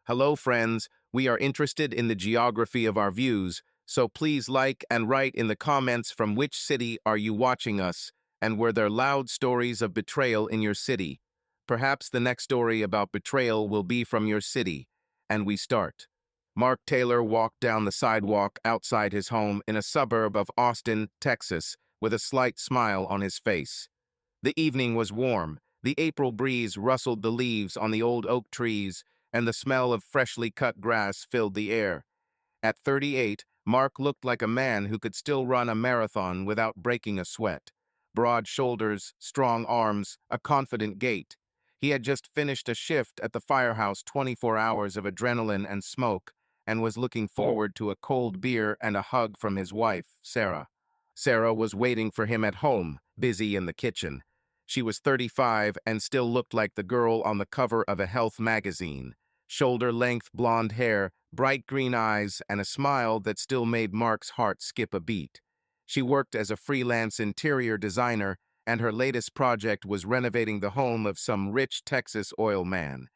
Hello, friends. We are interested in the geography of our views, so please like and write in the comments from which city are you watching us, and were there loud stories of betrayal in your city. Perhaps the next story about betrayal will be from your city. And we start. Mark Taylor walked down the sidewalk outside his home in a suburb of Austin, Texas, with a slight smile on his face. The evening was warm. The April breeze rustled the leaves on the old oak trees, and the smell of freshly cut grass filled the air. At 38, Mark looked like a man who could still run a marathon without breaking a sweat. Broad shoulders, strong arms, a confident gait. He had just finished a shift at the firehouse, 24 hours of adrenaline and smoke, and was looking forward to a cold beer and a hug from his wife, Sarah. Sarah was waiting for him at home, busy in the kitchen. She was 35 and still looked like the girl on the cover of a health magazine. Shoulder-length blonde hair, bright green eyes, and a smile that still made Mark's heart skip a beat. She worked as a freelance interior designer, and her latest project was renovating the home of some rich Texas oil man.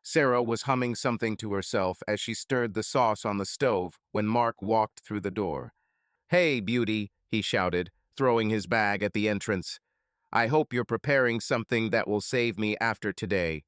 Sarah was humming something to herself as she stirred the sauce on the stove when Mark walked through the door. "Hey, beauty," he shouted, throwing his bag at the entrance. "I hope you're preparing something that will save me after today.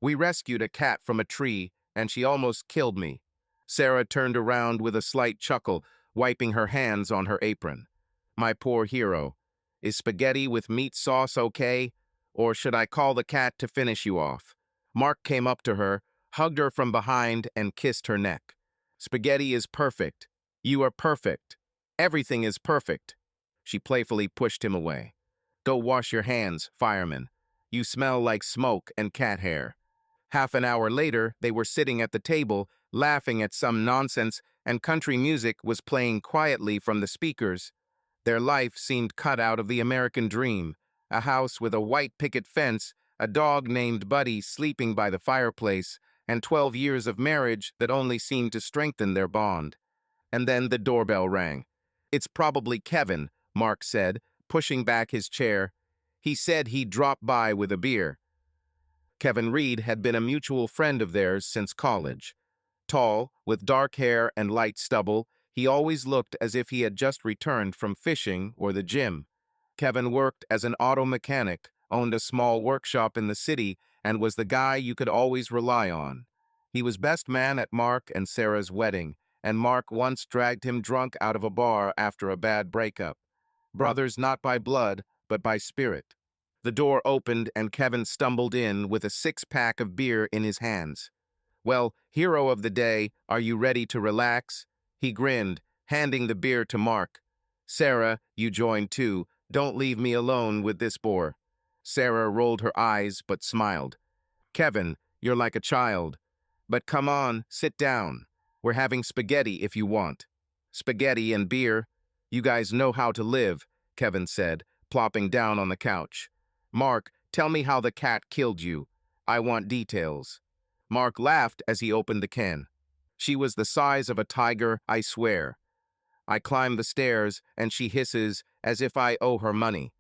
We rescued a cat from a tree, and she almost killed me." Sarah turned around with a slight chuckle, wiping her hands on her apron. "My poor hero. Is spaghetti with meat sauce okay? Or should I call the cat to finish you off?" Mark came up to her, hugged her from behind, and kissed her neck. "Spaghetti is perfect. You are perfect. Everything is perfect." She playfully pushed him away. "Go wash your hands, fireman. You smell like smoke and cat hair." Half an hour later, they were sitting at the table, laughing at some nonsense, and country music was playing quietly from the speakers. Their life seemed cut out of the American dream. A house with a white picket fence, a dog named Buddy sleeping by the fireplace, and 12 years of marriage that only seemed to strengthen their bond. And then the doorbell rang. "It's probably Kevin," Mark said, pushing back his chair. "He said he'd drop by with a beer." Kevin Reed had been a mutual friend of theirs since college. Tall, with dark hair and light stubble, he always looked as if he had just returned from fishing or the gym. Kevin worked as an auto mechanic, owned a small workshop in the city, and was the guy you could always rely on. He was best man at Mark and Sarah's wedding, and Mark once dragged him drunk out of a bar after a bad breakup. Brothers not by blood, but by spirit. The door opened and Kevin stumbled in with a six-pack of beer in his hands. "Well, hero of the day, are you ready to relax?" He grinned, handing the beer to Mark. "Sarah, you joined too. Don't leave me alone with this bore." Sarah rolled her eyes but smiled. "Kevin, you're like a child. But come on, sit down. We're having spaghetti if you want." "Spaghetti and beer. You guys know how to live," Kevin said, plopping down on the couch. "Mark, tell me how the cat killed you. I want details." Mark laughed as he opened the can. "She was the size of a tiger, I swear. I climb the stairs, and she hisses as if I owe her money."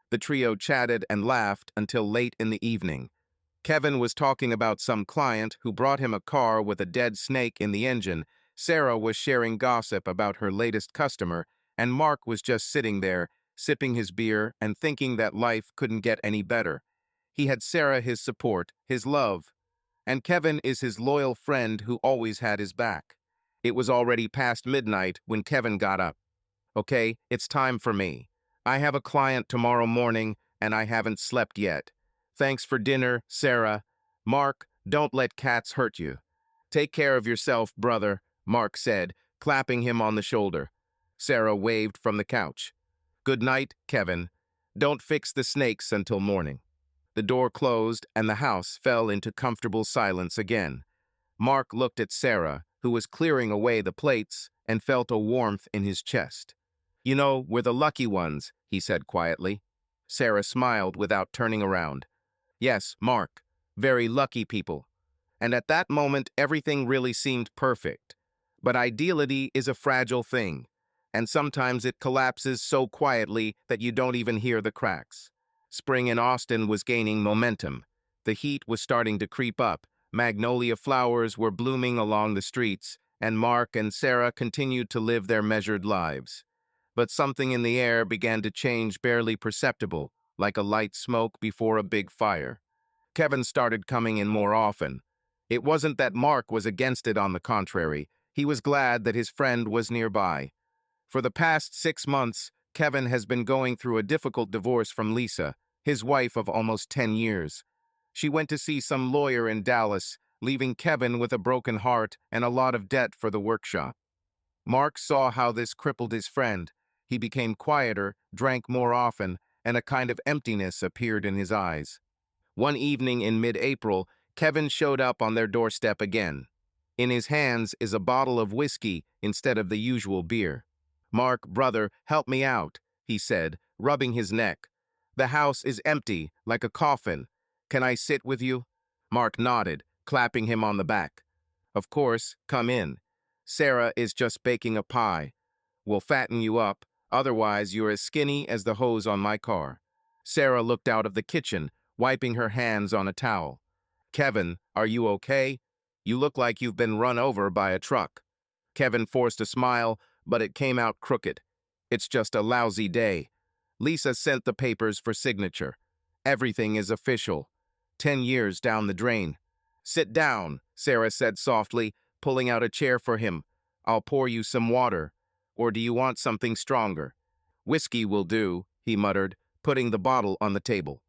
The trio chatted and laughed until late in the evening. Kevin was talking about some client who brought him a car with a dead snake in the engine. Sarah was sharing gossip about her latest customer, and Mark was just sitting there, sipping his beer and thinking that life couldn't get any better. He had Sarah his support, his love, and Kevin is his loyal friend who always had his back. It was already past midnight when Kevin got up. "Okay, it's time for me. I have a client tomorrow morning, and I haven't slept yet. Thanks for dinner, Sarah. Mark, don't let cats hurt you." "Take care of yourself, brother," Mark said, clapping him on the shoulder. Sarah waved from the couch. "Good night, Kevin. Don't fix the snakes until morning." The door closed, and the house fell into comfortable silence again. Mark looked at Sarah, who was clearing away the plates, and felt a warmth in his chest. "You know, we're the lucky ones," he said quietly. Sarah smiled without turning around. "Yes, Mark, very lucky people." And at that moment, everything really seemed perfect. But ideality is a fragile thing, and sometimes it collapses so quietly that you don't even hear the cracks. Spring in Austin was gaining momentum. The heat was starting to creep up, Magnolia flowers were blooming along the streets, and Mark and Sarah continued to live their measured lives. But something in the air began to change, barely perceptible, like a light smoke before a big fire. Kevin started coming in more often. It wasn't that Mark was against it, on the contrary. He was glad that his friend was nearby. For the past 6 months, Kevin has been going through a difficult divorce from Lisa, his wife of almost 10 years. She went to see some lawyer in Dallas, leaving Kevin with a broken heart and a lot of debt for the workshop. Mark saw how this crippled his friend. He became quieter, drank more often, and a kind of emptiness appeared in his eyes. One evening in mid-April, Kevin showed up on their doorstep again. In his hands is a bottle of whiskey instead of the usual beer. "Mark, brother, help me out," he said, rubbing his neck. "The house is empty, like a coffin. Can I sit with you?" Mark nodded, clapping him on the back. "Of course, come in. Sarah is just baking a pie. We'll fatten you up, otherwise you're as skinny as the hose on my car." Sarah looked out of the kitchen, wiping her hands on a towel. "Kevin, are you okay? You look like you've been run over by a truck." Kevin forced a smile, but it came out crooked. "It's just a lousy day. Lisa sent the papers for signature. Everything is official. 10 years down the drain." "Sit down," Sarah said softly, pulling out a chair for him. "I'll pour you some water. Or do you want something stronger?" "Whiskey will do," he muttered, putting the bottle on the table.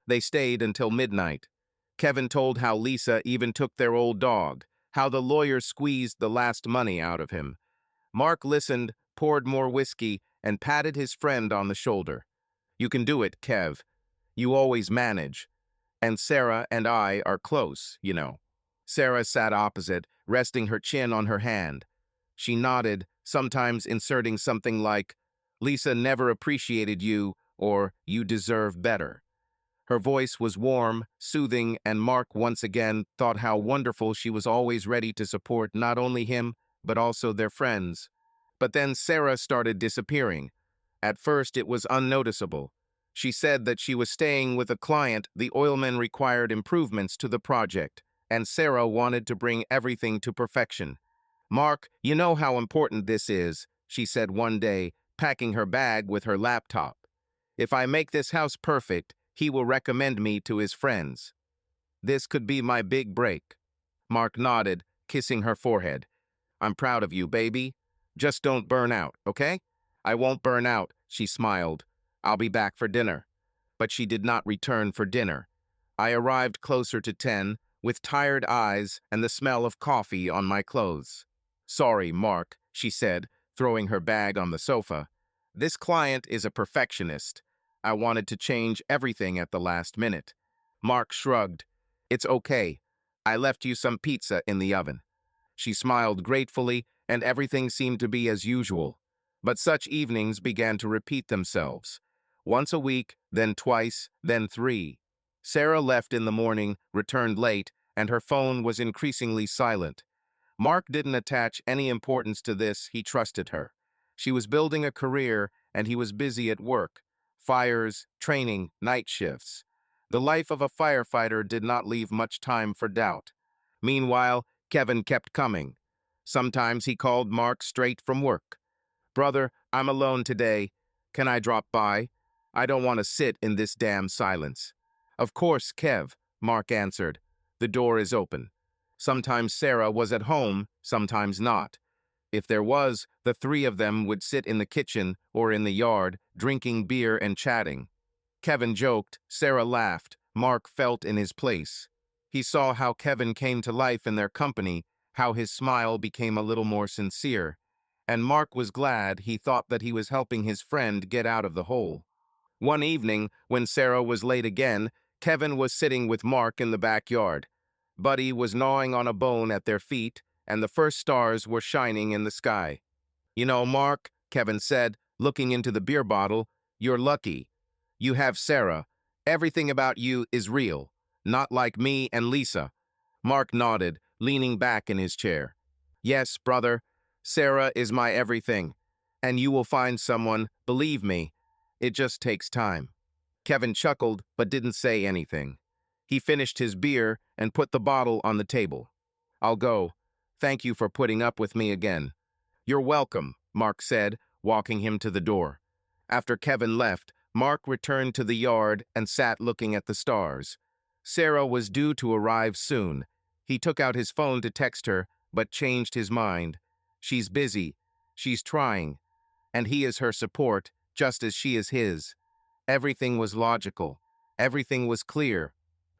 They stayed until midnight. Kevin told how Lisa even took their old dog, how the lawyer squeezed the last money out of him. Mark listened, poured more whiskey, and patted his friend on the shoulder. "You can do it, Kev. You always manage. And Sarah and I are close, you know." Sarah sat opposite, resting her chin on her hand. She nodded, sometimes inserting something like, "Lisa never appreciated you," or "You deserve better." Her voice was warm, soothing, and Mark once again thought how wonderful she was, always ready to support not only him, but also their friends. But then Sarah started disappearing. At first, it was unnoticeable. She said that she was staying with a client. The oilman required improvements to the project, and Sarah wanted to bring everything to perfection. "Mark, you know how important this is," she said one day, packing her bag with her laptop. "If I make this house perfect, he will recommend me to his friends. This could be my big break." Mark nodded, kissing her forehead. "I'm proud of you, baby. Just don't burn out, okay?" "I won't burn out," she smiled. "I'll be back for dinner." But she did not return for dinner. I arrived closer to 10, with tired eyes and the smell of coffee on my clothes. "Sorry, Mark," she said, throwing her bag on the sofa. "This client is a perfectionist. I wanted to change everything at the last minute." Mark shrugged. "It's okay. I left you some pizza in the oven." She smiled gratefully, and everything seemed to be as usual. But such evenings began to repeat themselves. Once a week, then twice, then 3. Sarah left in the morning, returned late, and her phone was increasingly silent. Mark didn't attach any importance to this. He trusted her. She was building a career, and he was busy at work. Fires, training, night shifts. The life of a firefighter did not leave much time for doubt. Meanwhile, Kevin kept coming. Sometimes he called Mark straight from work. "Brother, I'm alone today. Can I drop by? I don't want to sit in this damn silence." "Of course, Kev," Mark answered. "The door is open." Sometimes Sarah was at home, sometimes not. If there was, the 3 of them would sit in the kitchen or in the yard, drinking beer and chatting. Kevin joked, Sarah laughed, Mark felt in his place. He saw how Kevin came to life in their company, how his smile became a little more sincere. And Mark was glad. He thought that he was helping his friend get out of the hole. One evening, when Sarah was late again, Kevin was sitting with Mark in the backyard. Buddy was gnawing on a bone at their feet, and the first stars were shining in the sky. "You know, Mark," Kevin said, looking into the beer bottle, "you're lucky. You have Sarah. Everything about you is real, not like me and Lisa." Mark nodded, leaning back in his chair. "Yes, brother, Sarah is my everything. And you will find someone, believe me. It just takes time." Kevin chuckled, but didn't say anything. He finished his beer and put the bottle on the table. "I'll go. Thank you for putting up with me again." "You're welcome," Mark said, walking him to the door. After Kevin left, Mark returned to the yard and sat looking at the stars. Sarah was due to arrive soon. He took out his phone to text her, but changed his mind. She's busy. She's trying. And he is her support, just as she is his. Everything was logical. Everything was clear.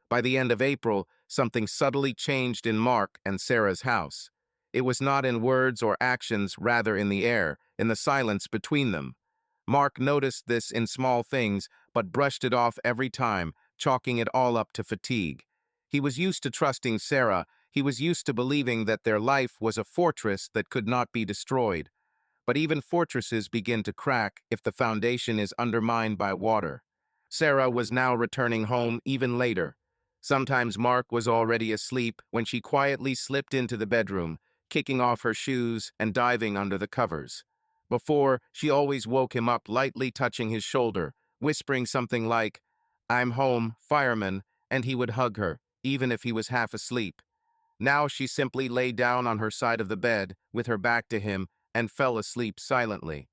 By the end of April, something subtly changed in Mark and Sarah's house. It was not in words or actions, rather in the air, in the silence between them. Mark noticed this in small things, but brushed it off every time, chalking it all up to fatigue. He was used to trusting Sarah. He was used to believing that their life was a fortress that could not be destroyed. But even fortresses begin to crack if the foundation is undermined by water. Sarah was now returning home even later. Sometimes Mark was already asleep when she quietly slipped into the bedroom, kicking off her shoes and diving under the covers. Before, she always woke him up, lightly touching his shoulder, whispering something like, "I'm home, fireman," and he would hug her, even if he was half asleep. Now she simply lay down on her side of the bed, with her back to him, and fell asleep silently.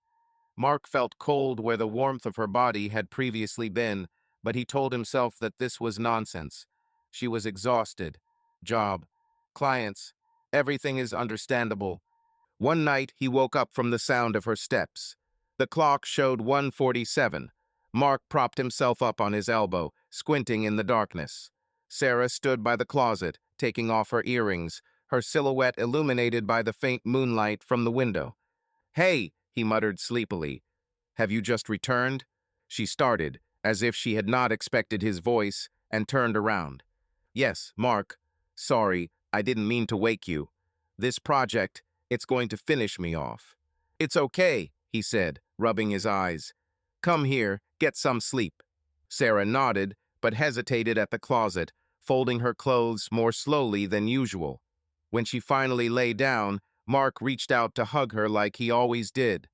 Mark felt cold where the warmth of her body had previously been, but he told himself that this was nonsense. She was exhausted. Job. Clients. Everything is understandable. One night, he woke up from the sound of her steps. The clock showed 1:47. Mark propped himself up on his elbow, squinting in the darkness. Sarah stood by the closet, taking off her earrings, her silhouette illuminated by the faint moonlight from the window. "Hey," he muttered sleepily. "Have you just returned?" She started, as if she had not expected his voice, and turned around. "Yes, Mark. Sorry, I didn't mean to wake you. This project, it's going to finish me off." "It's okay," he said, rubbing his eyes. "Come here, get some sleep." Sarah nodded, but hesitated at the closet, folding her clothes more slowly than usual. When she finally lay down, Mark reached out to hug her like he always did.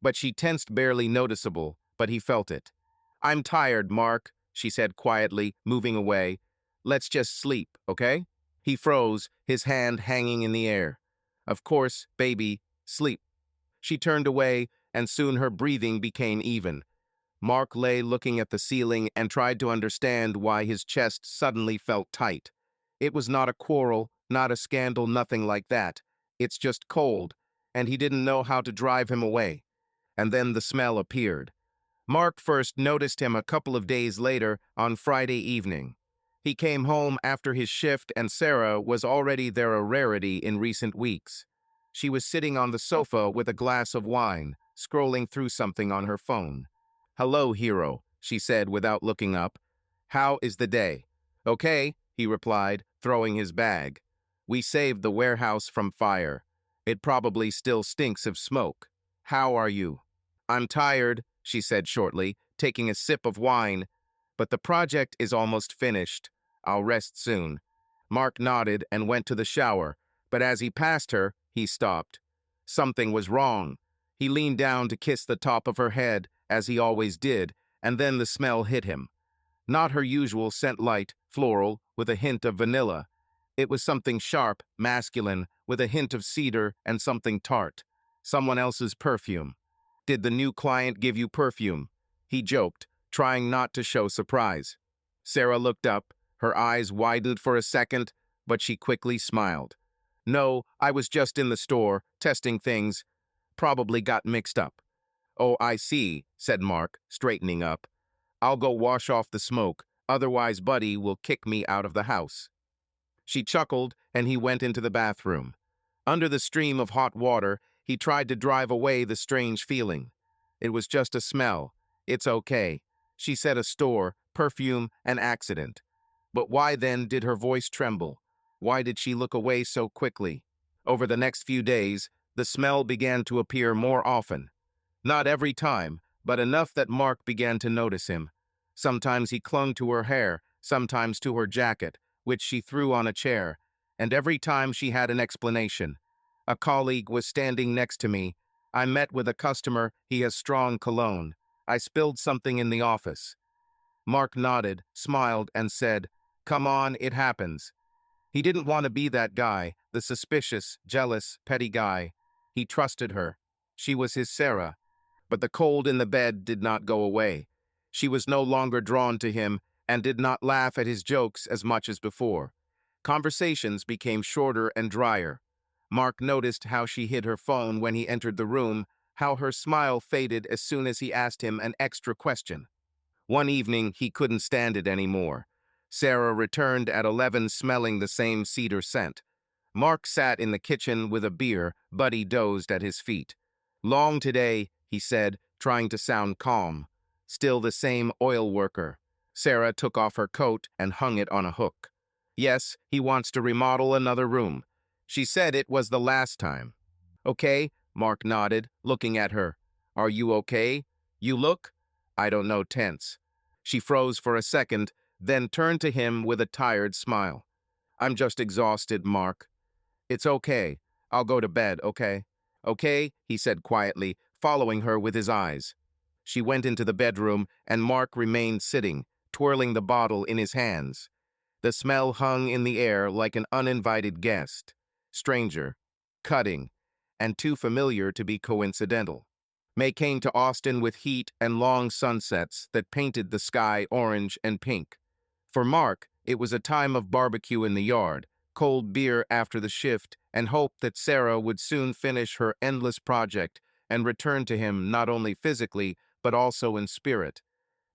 But she tensed, barely noticeable, but he felt it. "I'm tired, Mark," she said quietly, moving away. "Let's just sleep, okay?" He froze, his hand hanging in the air. "Of course, baby, sleep." She turned away, and soon her breathing became even. Mark lay looking at the ceiling and tried to understand why his chest suddenly felt tight. It was not a quarrel, not a scandal, nothing like that. It's just cold, and he didn't know how to drive him away. And then the smell appeared. Mark first noticed him a couple of days later on Friday evening. He came home after his shift, and Sarah was already there, a rarity in recent weeks. She was sitting on the sofa with a glass of wine, scrolling through something on her phone. "Hello, hero," she said without looking up. "How is the day?" "Okay," he replied, throwing his bag. "We saved the warehouse from fire. It probably still stinks of smoke. How are you?" "I'm tired," she said shortly, taking a sip of wine. "But the project is almost finished. I'll rest soon." Mark nodded and went to the shower, but as he passed her, he stopped. Something was wrong. He leaned down to kiss the top of her head, as he always did, and then the smell hit him. Not her usual scent, light, floral, with a hint of vanilla. It was something sharp, masculine, with a hint of cedar and something tart. Someone else's perfume. "Did the new client give you perfume?" he joked, trying not to show surprise. Sarah looked up, her eyes widened for a second, but she quickly smiled. "No, I was just in the store, testing things. Probably got mixed up." "Oh, I see," said Mark, straightening up. "I'll go wash off the smoke, otherwise Buddy will kick me out of the house." She chuckled, and he went into the bathroom. Under the stream of hot water, he tried to drive away the strange feeling. It was just a smell. "It's okay." She said a store, perfume, an accident. But why then did her voice tremble? Why did she look away so quickly? Over the next few days, the smell began to appear more often. Not every time, but enough that Mark began to notice him. Sometimes he clung to her hair, sometimes to her jacket, which she threw on a chair, and every time she had an explanation. "A colleague was standing next to me. I met with a customer, he has strong cologne. I spilled something in the office." Mark nodded, smiled, and said, Come on, it happens. He didn't want to be that guy, the suspicious, jealous, petty guy. He trusted her. She was his Sarah. But the cold in the bed did not go away. She was no longer drawn to him and did not laugh at his jokes as much as before. Conversations became shorter and drier. Mark noticed how she hid her phone when he entered the room, how her smile faded as soon as he asked him an extra question. One evening, he couldn't stand it anymore. Sarah returned at 11 smelling the same cedar scent. Mark sat in the kitchen with a beer, Buddy dozed at his feet. Long today, he said, trying to sound calm. Still the same oil worker. Sarah took off her coat and hung it on a hook. Yes, he wants to remodel another room. She said it was the last time. Okay, Mark nodded, looking at her. Are you okay? You look? I don't know, tense. She froze for a second, then turned to him with a tired smile. I'm just exhausted, Mark. It's okay. I'll go to bed, okay? Okay, he said quietly, following her with his eyes. She went into the bedroom, and Mark remained sitting, twirling the bottle in his hands. The smell hung in the air like an uninvited guest. Stranger, cutting, and too familiar to be coincidental. May came to Austin with heat and long sunsets that painted the sky orange and pink. For Mark, it was a time of barbecue in the yard, cold beer after the shift, and hope that Sarah would soon finish her endless project and return to him not only physically, but also in spirit.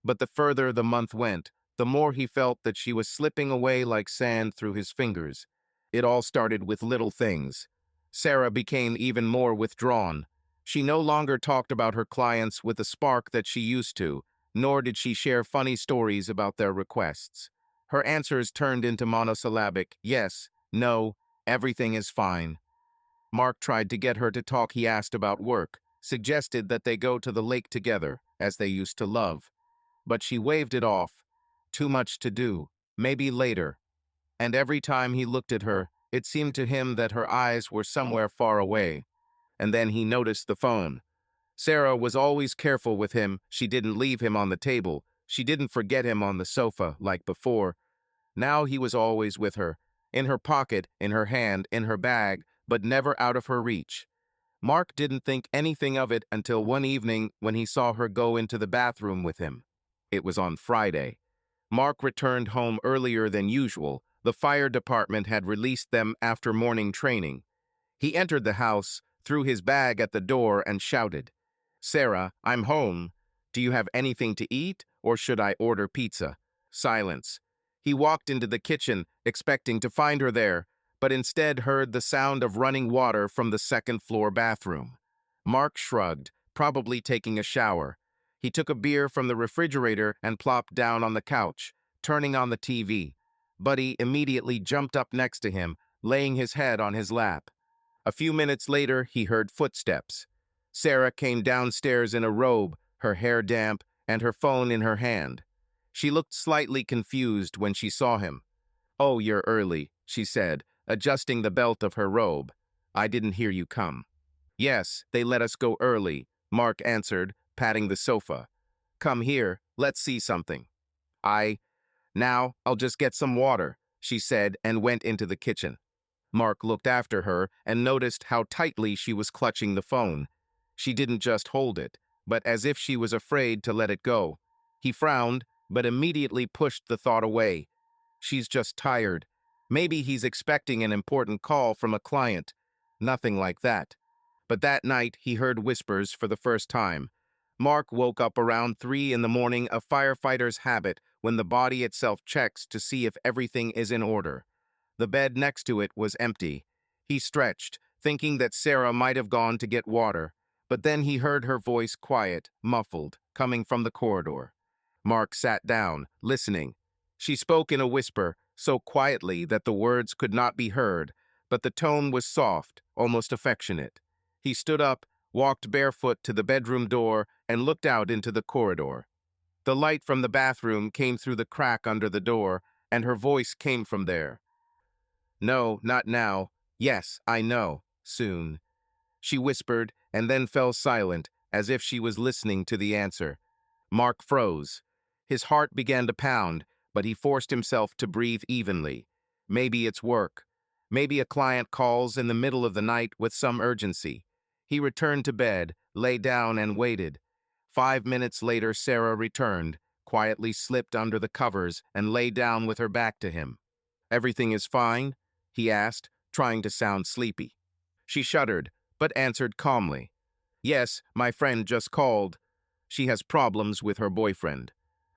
But the further the month went, the more he felt that she was slipping away like sand through his fingers. It all started with little things. Sarah became even more withdrawn. She no longer talked about her clients with the spark that she used to, nor did she share funny stories about their requests. Her answers turned into monosyllabic, yes, no, everything is fine. Mark tried to get her to talk. He asked about work, suggested that they go to the lake together, as they used to love. But she waved it off. Too much to do, maybe later. And every time he looked at her, it seemed to him that her eyes were somewhere far away. And then he noticed the phone. Sarah was always careful with him. She didn't leave him on the table. She didn't forget him on the sofa like before. Now he was always with her, in her pocket, in her hand, in her bag, but never out of her reach. Mark didn't think anything of it until one evening when he saw her go into the bathroom with him. It was on Friday. Mark returned home earlier than usual. The fire department had released them after morning training. He entered the house, threw his bag at the door, and shouted, "Sarah, I'm home. Do you have anything to eat, or should I order pizza?" Silence. He walked into the kitchen, expecting to find her there, but instead heard the sound of running water from the second-floor bathroom. Mark shrugged, probably taking a shower. He took a beer from the refrigerator and plopped down on the couch, turning on the TV. Buddy immediately jumped up next to him, laying his head on his lap. A few minutes later, he heard footsteps. Sarah came downstairs in a robe, her hair damp, and her phone in her hand. She looked slightly confused when she saw him. "Oh, you're early," she said, adjusting the belt of her robe. "I didn't hear you come." "Yes, they let us go early," Mark answered, patting the sofa. "Come here, let's see something." Now, I'll just get some water," she said and went into the kitchen. Mark looked after her and noticed how tightly she was clutching the phone. She didn't just hold it, but as if she was afraid to let it go. He frowned, but immediately pushed the thought away. She's just tired. Maybe he's expecting an important call from a client. Nothing like that. But that night, he heard whispers for the first time. Mark woke up around 3 in the morning, a firefighter's habit when the body itself checks to see if everything is in order. The bed next to it was empty. He stretched, thinking that Sarah might have gone to get water, but then he heard her voice quiet, muffled, coming from the corridor. Mark sat down, listening. She spoke in a whisper, so quietly that the words could not be heard, but the tone was soft, almost affectionate. He stood up, walked barefoot to the bedroom door, and looked out into the corridor. The light from the bathroom came through the crack under the door, and her voice came from there. "No, not now. Yes, I know. Soon." She whispered, and then fell silent, as if she was listening to the answer. Mark froze. His heart began to pound, but he forced himself to breathe evenly. Maybe it's work. Maybe a client calls in the middle of the night with some urgency. He returned to bed, lay down, and waited. 5 minutes later, Sarah returned, quietly slipped under the covers, and lay down with her back to him. "Everything is fine?" he asked, trying to sound sleepy. She shuddered, but answered calmly. "Yes, my friend just called. She has problems with her boyfriend."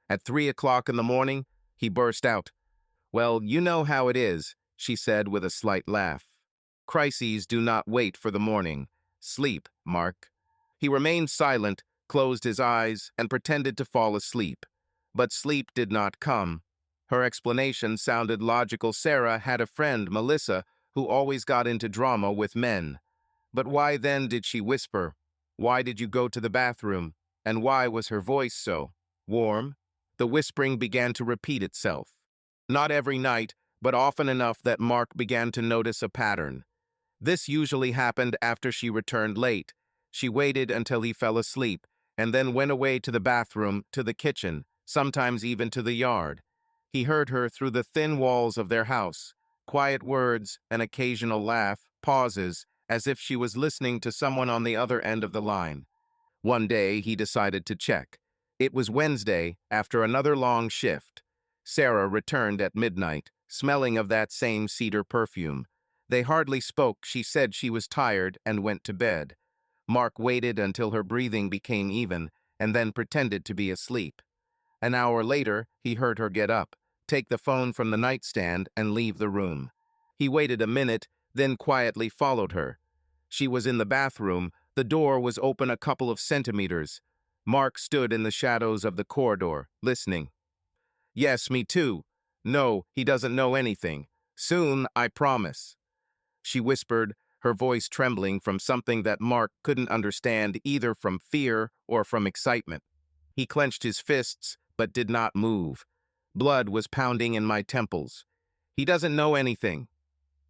At 3 o'clock in the morning, he burst out. "Well, you know how it is," she said with a slight laugh. "Crises do not wait for the morning. Sleep, Mark." He remained silent, closed his eyes, and pretended to fall asleep. But sleep did not come. Her explanation sounded logical. Sarah had a friend, Melissa, who always got into drama with men. But why then did she whisper? Why did you go to the bathroom? And why was her voice so warm? The whispering began to repeat itself. Not every night, but often enough that Mark began to notice a pattern. This usually happened after she returned late. She waited until he fell asleep, and then went away to the bathroom, to the kitchen, sometimes even to the yard. He heard her through the thin walls of their house. Quiet words, an occasional laugh, pauses, as if she was listening to someone on the other end of the line. One day, he decided to check. It was Wednesday, after another long shift. Sarah returned at midnight, smelling of that same cedar perfume. They hardly spoke. She said she was tired and went to bed. Mark waited until her breathing became even, and then pretended to be asleep. An hour later, he heard her get up, take the phone from the nightstand, and leave the room. He waited a minute, then quietly followed her. She was in the bathroom. The door was open a couple of centimeters. Mark stood in the shadows of the corridor, listening. "Yes, me too. No, he doesn't know anything. Soon, I promise." She whispered, her voice trembling from something that Mark couldn't understand, either from fear or from excitement. He clenched his fists, but did not move. Blood was pounding in my temples. "He doesn't know anything.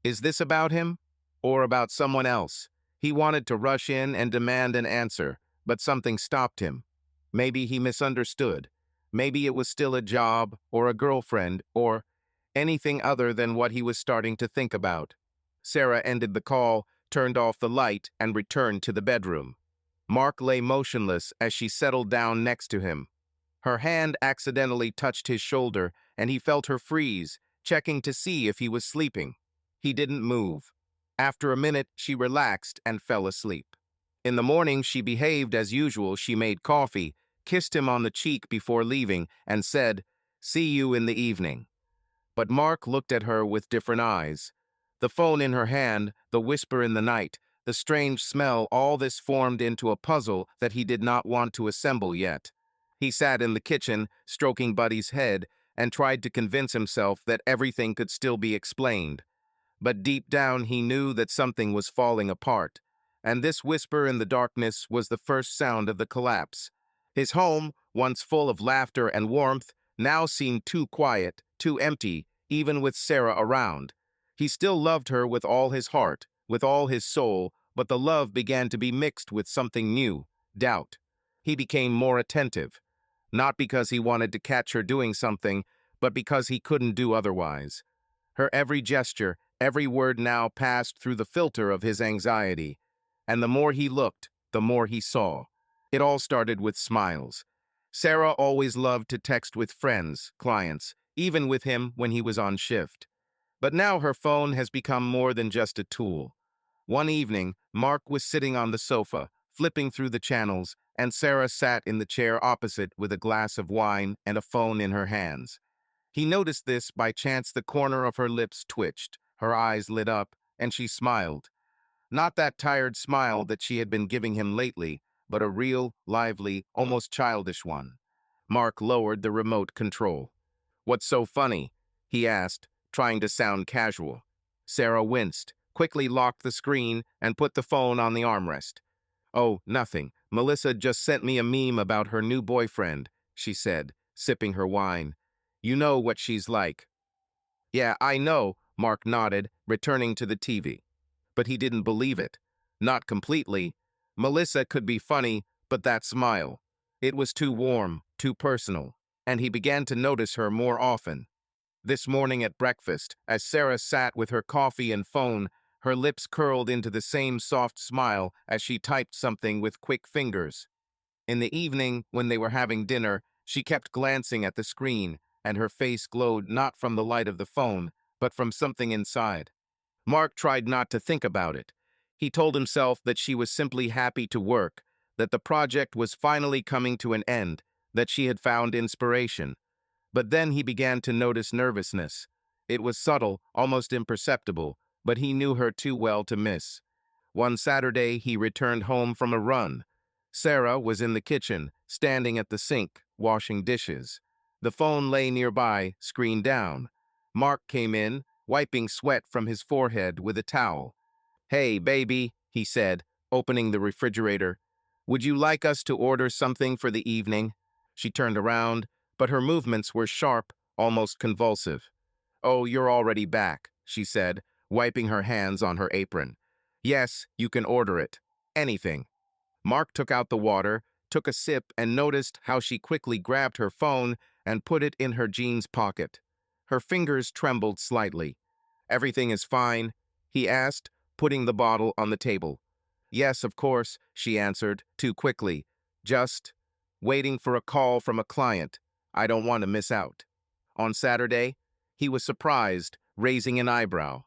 Is this about him? Or about someone else?" He wanted to rush in and demand an answer, but something stopped him. Maybe he misunderstood. Maybe it was still a job, or a girlfriend, or anything other than what he was starting to think about. Sarah ended the call, turned off the light, and returned to the bedroom. Mark lay motionless as she settled down next to him. Her hand accidentally touched his shoulder, and he felt her freeze, checking to see if he was sleeping. He didn't move. After a minute, she relaxed and fell asleep. In the morning, she behaved as usual. She made coffee, kissed him on the cheek before leaving, and said, "See you in the evening." But Mark looked at her with different eyes. The phone in her hand, the whisper in the night, the strange smell, all this formed into a puzzle that he did not want to assemble yet. He sat in the kitchen, stroking Buddy's head, and tried to convince himself that everything could still be explained. But deep down he knew that something was falling apart, and this whisper in the darkness was the first sound of the collapse. His home, once full of laughter and warmth, now seemed too quiet, too empty, even with Sarah around. He still loved her with all his heart, with all his soul, but the love began to be mixed with something new, doubt. He became more attentive, not because he wanted to catch her doing something, but because he couldn't do otherwise. Her every gesture, every word now passed through the filter of his anxiety, and the more he looked, the more he saw. It all started with smiles. Sarah always loved to text with friends, clients, even with him when he was on shift. But now her phone has become more than just a tool. One evening, Mark was sitting on the sofa, flipping through the channels, and Sarah sat in the chair opposite with a glass of wine and a phone in her hands. He noticed this by chance. The corner of her lips twitched, her eyes lit up, and she smiled. Not that tired smile that she had been giving him lately, but a real, lively, almost childish one. Mark lowered the remote control. "What's so funny?" he asked, trying to sound casual. Sarah winced, quickly locked the screen, and put the phone on the armrest. "Oh, nothing. Melissa just sent me a meme about her new boyfriend," she said, sipping her wine. "You know what she's like." "Yeah, I know," Mark nodded, returning to the TV. But he didn't believe it. Not completely. Melissa could be funny, but that smile. It was too warm, too personal. and he began to notice her more often. This morning at breakfast, as Sarah sat with her coffee and phone, her lips curled into the same soft smile as she typed something with quick fingers. In the evening, when they were having dinner, she kept glancing at the screen, and her face glowed not from the light of the phone, but from something inside. Mark tried not to think about it. He told himself that she was simply happy to work, that the project was finally coming to an end, that she had found inspiration. But then he began to notice nervousness. It was subtle, almost imperceptible, but he knew her too well to miss. One Saturday, he returned home from a run. Sarah was in the kitchen, standing at the sink, washing dishes. The phone lay nearby, screen down. Mark came in, wiping sweat from his forehead with a towel. "Hey, baby," he said, opening the refrigerator. "Would you like us to order something for the evening?" She turned around, but her movements were sharp, almost convulsive. "Oh, you're already back," she said, wiping her hands on her apron. "Yes, you can order it. Anything." Mark took out the water, took a sip, and noticed how she quickly grabbed her phone and put it in her jeans pocket. Her fingers trembled slightly. "Everything is fine?" he asked, putting the bottle on the table. "Yes, of course," she answered, too quickly. "Just waiting for a call from a client. I don't want to miss out." On Saturday, he was surprised, raising an eyebrow.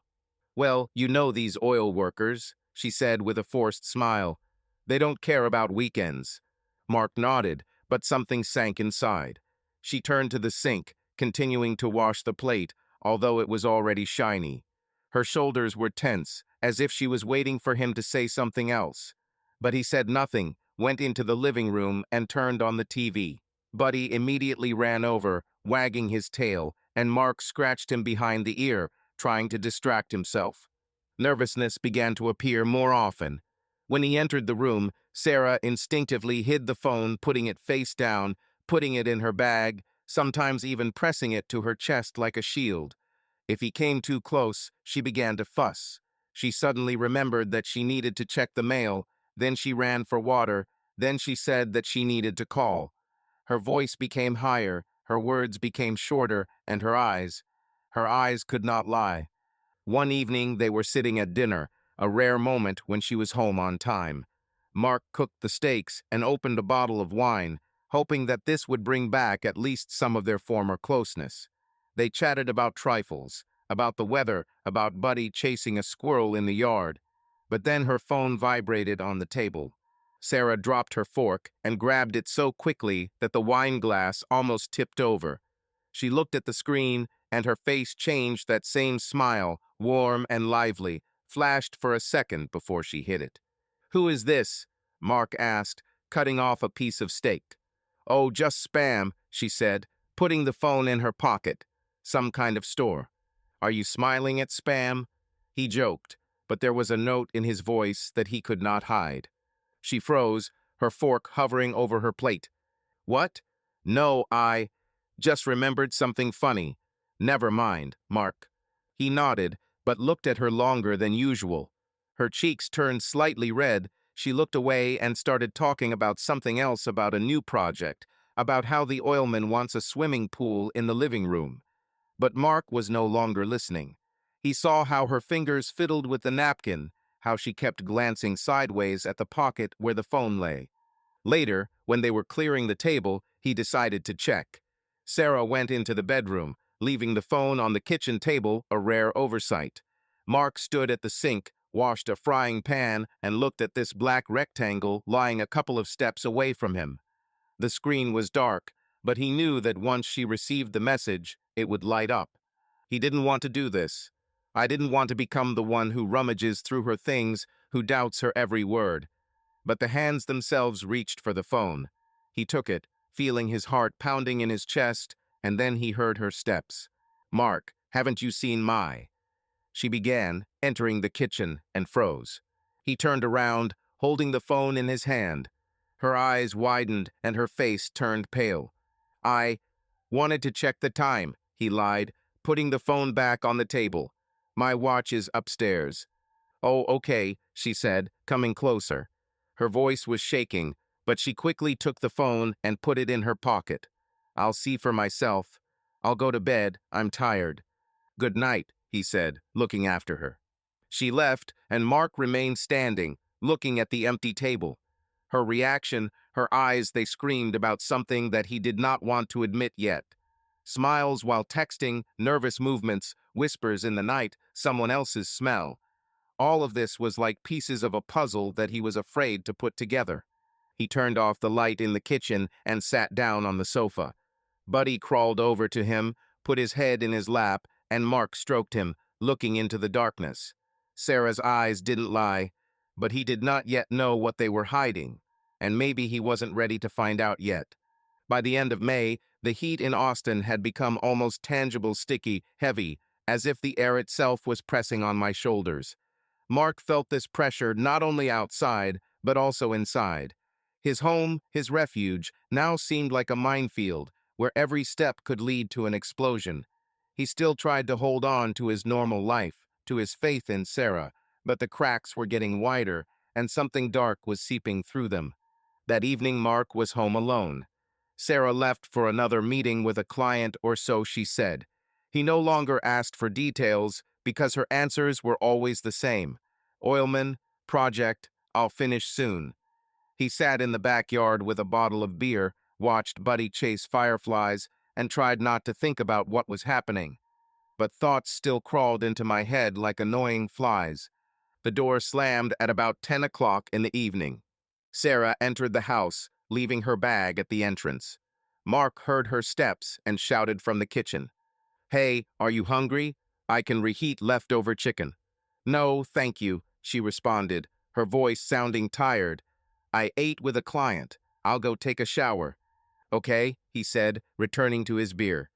"Well, you know these oil workers," she said with a forced smile. "They don't care about weekends." Mark nodded, but something sank inside. She turned to the sink, continuing to wash the plate, although it was already shiny. Her shoulders were tense, as if she was waiting for him to say something else. But he said nothing, went into the living room, and turned on the TV. Buddy immediately ran over, wagging his tail, and Mark scratched him behind the ear, trying to distract himself. Nervousness began to appear more often. When he entered the room, Sarah instinctively hid the phone, putting it face down, putting it in her bag, sometimes even pressing it to her chest like a shield. If he came too close, she began to fuss. She suddenly remembered that she needed to check the mail, then she ran for water, then she said that she needed to call. Her voice became higher, her words became shorter, and her eyes could not lie. One evening they were sitting at dinner, a rare moment when she was home on time. Mark cooked the steaks and opened a bottle of wine, hoping that this would bring back at least some of their former closeness. They chatted about trifles, about the weather, about Buddy chasing a squirrel in the yard. But then her phone vibrated on the table. Sarah dropped her fork and grabbed it so quickly that the wine glass almost tipped over. She looked at the screen, and her face changed. That same smile, warm and lively, flashed for a second before she hid it. "Who is this?" Mark asked, cutting off a piece of steak. "Oh, just spam," she said, putting the phone in her pocket. "Some kind of store." "Are you smiling at spam?" He joked, but there was a note in his voice that he could not hide. She froze, her fork hovering over her plate. "What?" "No, I just remembered something funny." "Never mind, Mark." He nodded, but looked at her longer than usual. Her cheeks turned slightly red. She looked away and started talking about something else, about a new project, about how the oilman wants a swimming pool in the living room. But Mark was no longer listening. He saw how her fingers fiddled with the napkin, how she kept glancing sideways at the pocket where the phone lay. Later, when they were clearing the table, he decided to check. Sarah went into the bedroom, leaving the phone on the kitchen table, a rare oversight. Mark stood at the sink, washed a frying pan, and looked at this black rectangle lying a couple of steps away from him. The screen was dark, but he knew that once she received the message, it would light up. He didn't want to do this. I didn't want to become the one who rummages through her things, who doubts her every word. But the hands themselves reached for the phone. He took it, feeling his heart pounding in his chest, and then he heard her steps. "Mark, haven't you seen my?" She began, entering the kitchen, and froze. He turned around, holding the phone in his hand. Her eyes widened and her face turned pale. "I wanted to check the time," he lied, putting the phone back on the table. "My watch is upstairs." "Oh, okay," she said, coming closer. Her voice was shaking, but she quickly took the phone and put it in her pocket. I'll see for myself. I'll go to bed, I'm tired. Good night, he said, looking after her. She left, and Mark remained standing, looking at the empty table. Her reaction, her eyes, they screamed about something that he did not want to admit yet. Smiles while texting, nervous movements, whispers in the night, someone else's smell. All of this was like pieces of a puzzle that he was afraid to put together. He turned off the light in the kitchen and sat down on the sofa. Buddy crawled over to him, put his head in his lap, and Mark stroked him, looking into the darkness. Sarah's eyes didn't lie, but he did not yet know what they were hiding, and maybe he wasn't ready to find out yet. By the end of May, the heat in Austin had become almost tangible, sticky, heavy, as if the air itself was pressing on my shoulders. Mark felt this pressure not only outside, but also inside. His home, his refuge, now seemed like a minefield, where every step could lead to an explosion. He still tried to hold on to his normal life, to his faith in Sarah, but the cracks were getting wider, and something dark was seeping through them. That evening, Mark was home alone. Sarah left for another meeting with a client, or so she said. He no longer asked for details because her answers were always the same. Oilman, project, I'll finish soon. He sat in the backyard with a bottle of beer, watched Buddy chase fireflies, and tried not to think about what was happening. But thoughts still crawled into my head like annoying flies. The door slammed at about 10 o'clock in the evening. Sarah entered the house, leaving her bag at the entrance. Mark heard her steps and shouted from the kitchen. Hey, are you hungry? I can reheat leftover chicken. No, thank you, she responded, her voice sounding tired. I ate with a client. I'll go take a shower. Okay, he said, returning to his beer.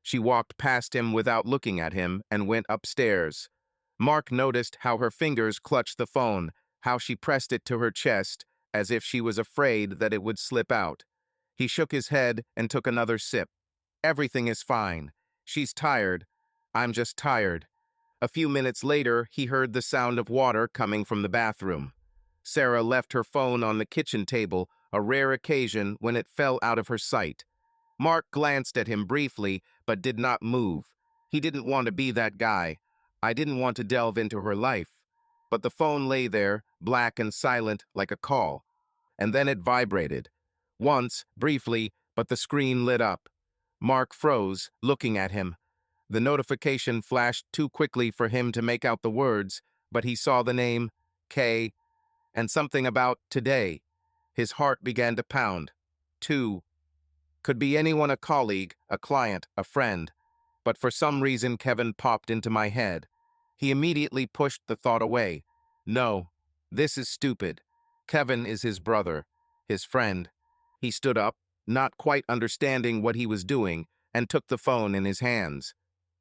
She walked past him without looking at him and went upstairs. Mark noticed how her fingers clutched the phone, how she pressed it to her chest, as if she was afraid that it would slip out. He shook his head and took another sip. Everything is fine. She's tired. I'm just tired. A few minutes later, he heard the sound of water coming from the bathroom. Sarah left her phone on the kitchen table, a rare occasion when it fell out of her sight. Mark glanced at him briefly, but did not move. He didn't want to be that guy. I didn't want to delve into her life. But the phone lay there, black and silent like a call. And then it vibrated. Once, briefly, but the screen lit up. Mark froze, looking at him. The notification flashed too quickly for him to make out the words, but he saw the name, K, and something about today. His heart began to pound. Two. Could be anyone, a colleague, a client, a friend. But for some reason, Kevin popped into my head. He immediately pushed the thought away. No, this is stupid. Kevin is his brother, his friend. He stood up, not quite understanding what he was doing, and took the phone in his hands.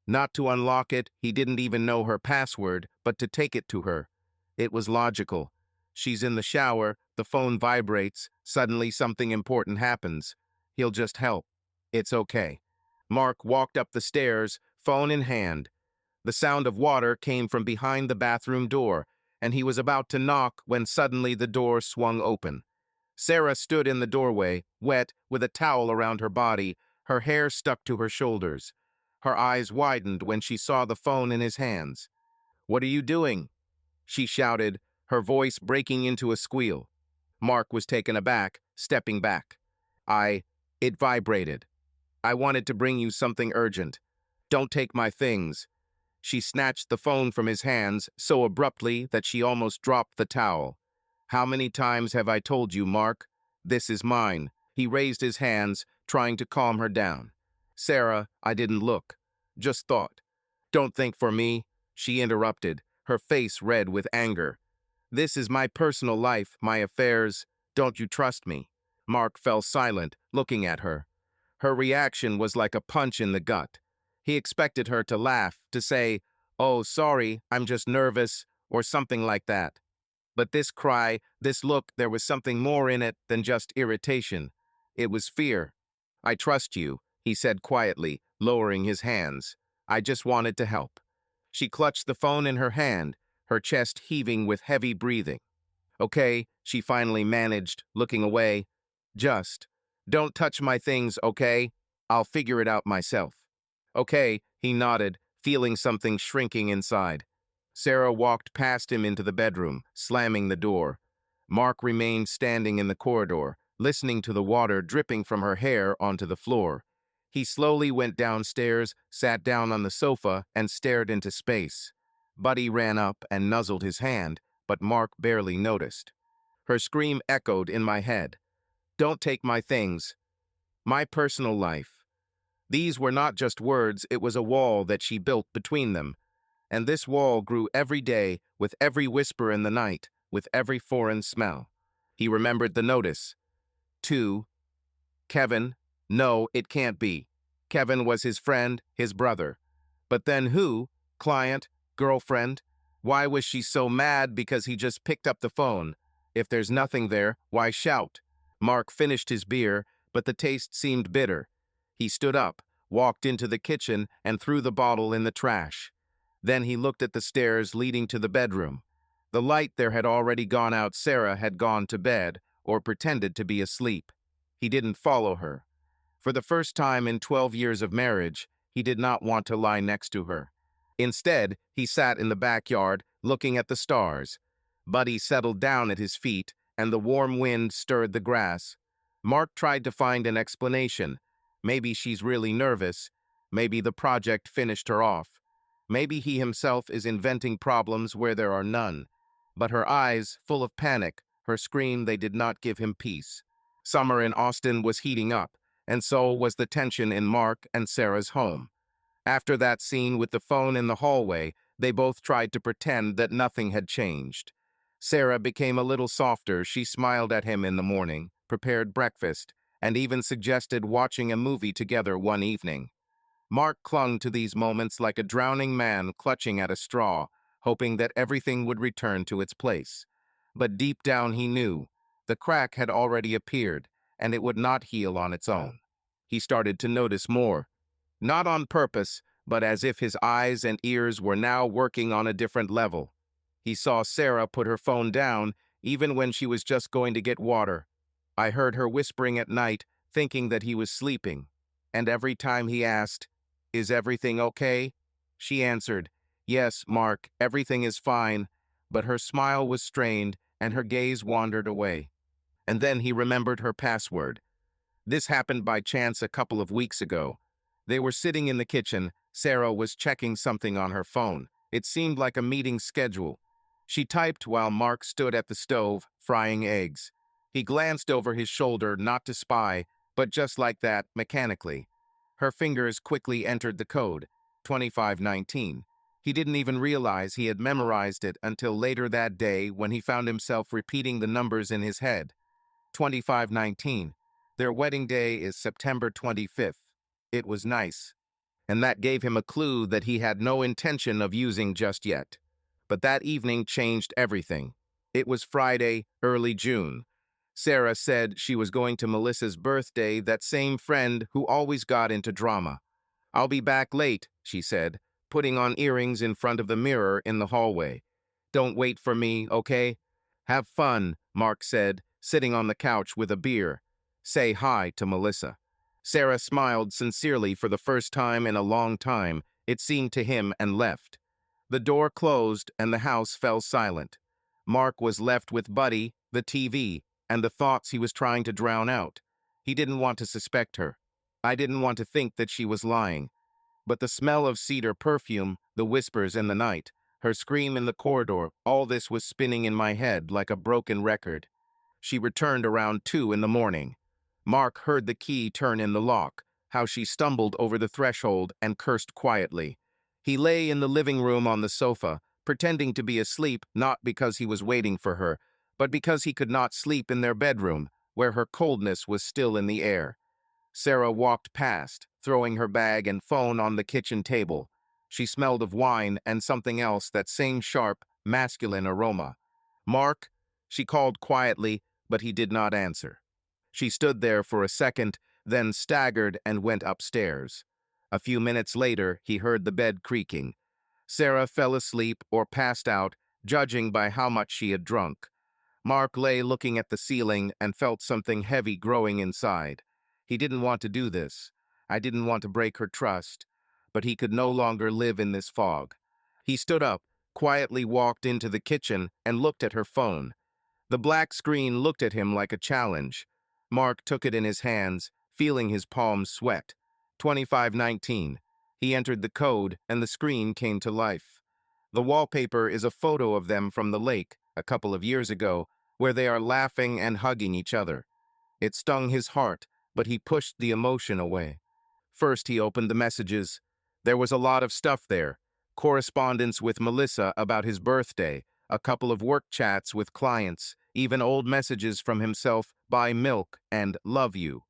Not to unlock it, he didn't even know her password, but to take it to her. It was logical. She's in the shower, the phone vibrates, suddenly something important happens. He'll just help. It's okay. Mark walked up the stairs, phone in hand. The sound of water came from behind the bathroom door, and he was about to knock when suddenly the door swung open. Sarah stood in the doorway, wet, with a towel around her body, her hair stuck to her shoulders. Her eyes widened when she saw the phone in his hands. "What are you doing?" she shouted, her voice breaking into a squeal. Mark was taken aback, stepping back. It vibrated. "I wanted to bring you something urgent. Don't take my things." She snatched the phone from his hands so abruptly that she almost dropped the towel. "How many times have I told you, Mark? This is mine." He raised his hands, trying to calm her down. "Sarah, I didn't look. Just thought." "Don't think for me," she interrupted, her face red with anger. "This is my personal life, my affairs. Don't you trust me?" Mark fell silent, looking at her. Her reaction was like a punch in the gut. He expected her to laugh, to say, "Oh, sorry, I'm just nervous," or something like that. But this cry, this look, there was something more in it than just irritation. It was fear. "I trust you," he said quietly, lowering his hands. "I just wanted to help." She clutched the phone in her hand, her chest heaving with heavy breathing. "Okay," she finally managed, looking away. "Just don't touch my things, okay?" I'll figure it out myself. Okay, he nodded, feeling something shrinking inside. Sarah walked past him into the bedroom, slamming the door. Mark remained standing in the corridor, listening to the water dripping from her hair onto the floor. He slowly went downstairs, sat down on the sofa, and stared into space. Buddy ran up and nuzzled his hand, but Mark barely noticed. Her scream echoed in my head. Don't take my things. My personal life. These were not just words, it was a wall that she built between them. And this wall grew every day, with every whisper in the night, with every foreign smell. He remembered the notice. To Kevin. No, it can't be. Kevin was his friend, his brother. But then who? Client? Girlfriend? Why was she so mad because he just picked up the phone? If there's nothing there, why shout? Mark finished his beer, but the taste seemed bitter. He stood up, walked into the kitchen, and threw the bottle in the trash. Then he looked at the stairs leading to the bedroom. The light there had already gone out. Sarah had gone to bed, or pretended to be asleep. He didn't follow her. For the first time in 12 years of marriage, he did not want to lie next to her. Instead, he sat in the backyard, looking at the stars. Buddy settled down at his feet, and the warm wind stirred the grass. Mark tried to find an explanation. Maybe she's really nervous. Maybe the project finished her off. Maybe he himself is inventing problems where there are none. But her eyes, full of panic, her scream, they did not give him peace. Summer in Austin was heating up, and so was the tension in Mark and Sarah's home. After that scene with the phone in the hallway, they both tried to pretend that nothing had changed. Sarah became a little softer. She smiled at him in the morning, prepared breakfast, and even suggested watching a movie together one evening. Mark clung to these moments like a drowning man clutching at a straw, hoping that everything would return to its place. But deep down he knew the crack had already appeared, and it would not heal on its own. He started to notice more, not on purpose, but as if his eyes and ears were now working on a different level. He saw Sarah put her phone down, even when she was just going to get water. I heard her whispering at night, thinking that he was sleeping. And every time he asked, "Is everything okay?" she answered, "Yes, Mark, everything is fine," but her smile was strained and her gaze wandered away. And then he remembered her password. This happened by chance a couple of weeks ago. They were sitting in the kitchen. Sarah was checking something on her phone. It seemed like a meeting schedule. She typed while Mark stood at the stove, frying eggs. He glanced over his shoulder, not to spy, but just like that, mechanically. Her fingers quickly entered the code, 2519. He didn't even realize he had memorized it until later that day when he found himself repeating the numbers in his head. 2519. Their wedding day is September 25th. It was nice. And that gave him a clue that he had no intention of using just yet. But that evening changed everything. It was Friday, early June. Sarah said she was going to Melissa's birthday, that same friend who always got into drama. "I'll be back late," she said, putting on earrings in front of the mirror in the hallway. "Don't wait for me, okay?" "Have fun," Mark said, sitting on the couch with a beer. "Say hi to Melissa." Sarah smiled sincerely for the first time in a long time, it seemed to him, and left. The door closed and the house fell silent. Mark was left with Buddy, the TV, and the thoughts he was trying to drown out. He didn't want to suspect her. I didn't want to think that she was lying. But the smell of cedar perfume, the whispers in the night, her scream in the corridor, all this was spinning in my head like a broken record. She returned around 2 in the morning. Mark heard the key turn in the lock, how she stumbled over the threshold and cursed quietly. He lay in the living room on the sofa, pretending to be asleep, not because he was waiting for her, but because he could not sleep in their bedroom, where her coldness was still in the air. Sarah walked past, throwing her bag and phone on the kitchen table. She smelled of wine and something else, that same sharp, masculine aroma. "Mark?" she called quietly, but he did not answer. She stood there for a second, then staggered and went upstairs. A few minutes later, he heard the bed creaking. Sarah fell asleep or passed out, judging by how much she had drunk. Mark lay looking at the ceiling and felt something heavy growing inside. He didn't want to do this, I didn't want to break her trust, but he could no longer live in this fog. He stood up, quietly walked into the kitchen, and looked at her phone. The black screen looked at him like a challenge. Mark took it in his hands, feeling his palms sweat. 2519. He entered the code, and the screen came to life. The wallpaper is a photo of them from the lake, a couple of years ago, where they are laughing and hugging each other. It stung his heart, but he pushed the emotion away. First, he opened the messages. There was a lot of stuff there. Correspondence with Melissa about his birthday, a couple of work chats with clients, even old messages from himself, buy milk and love you.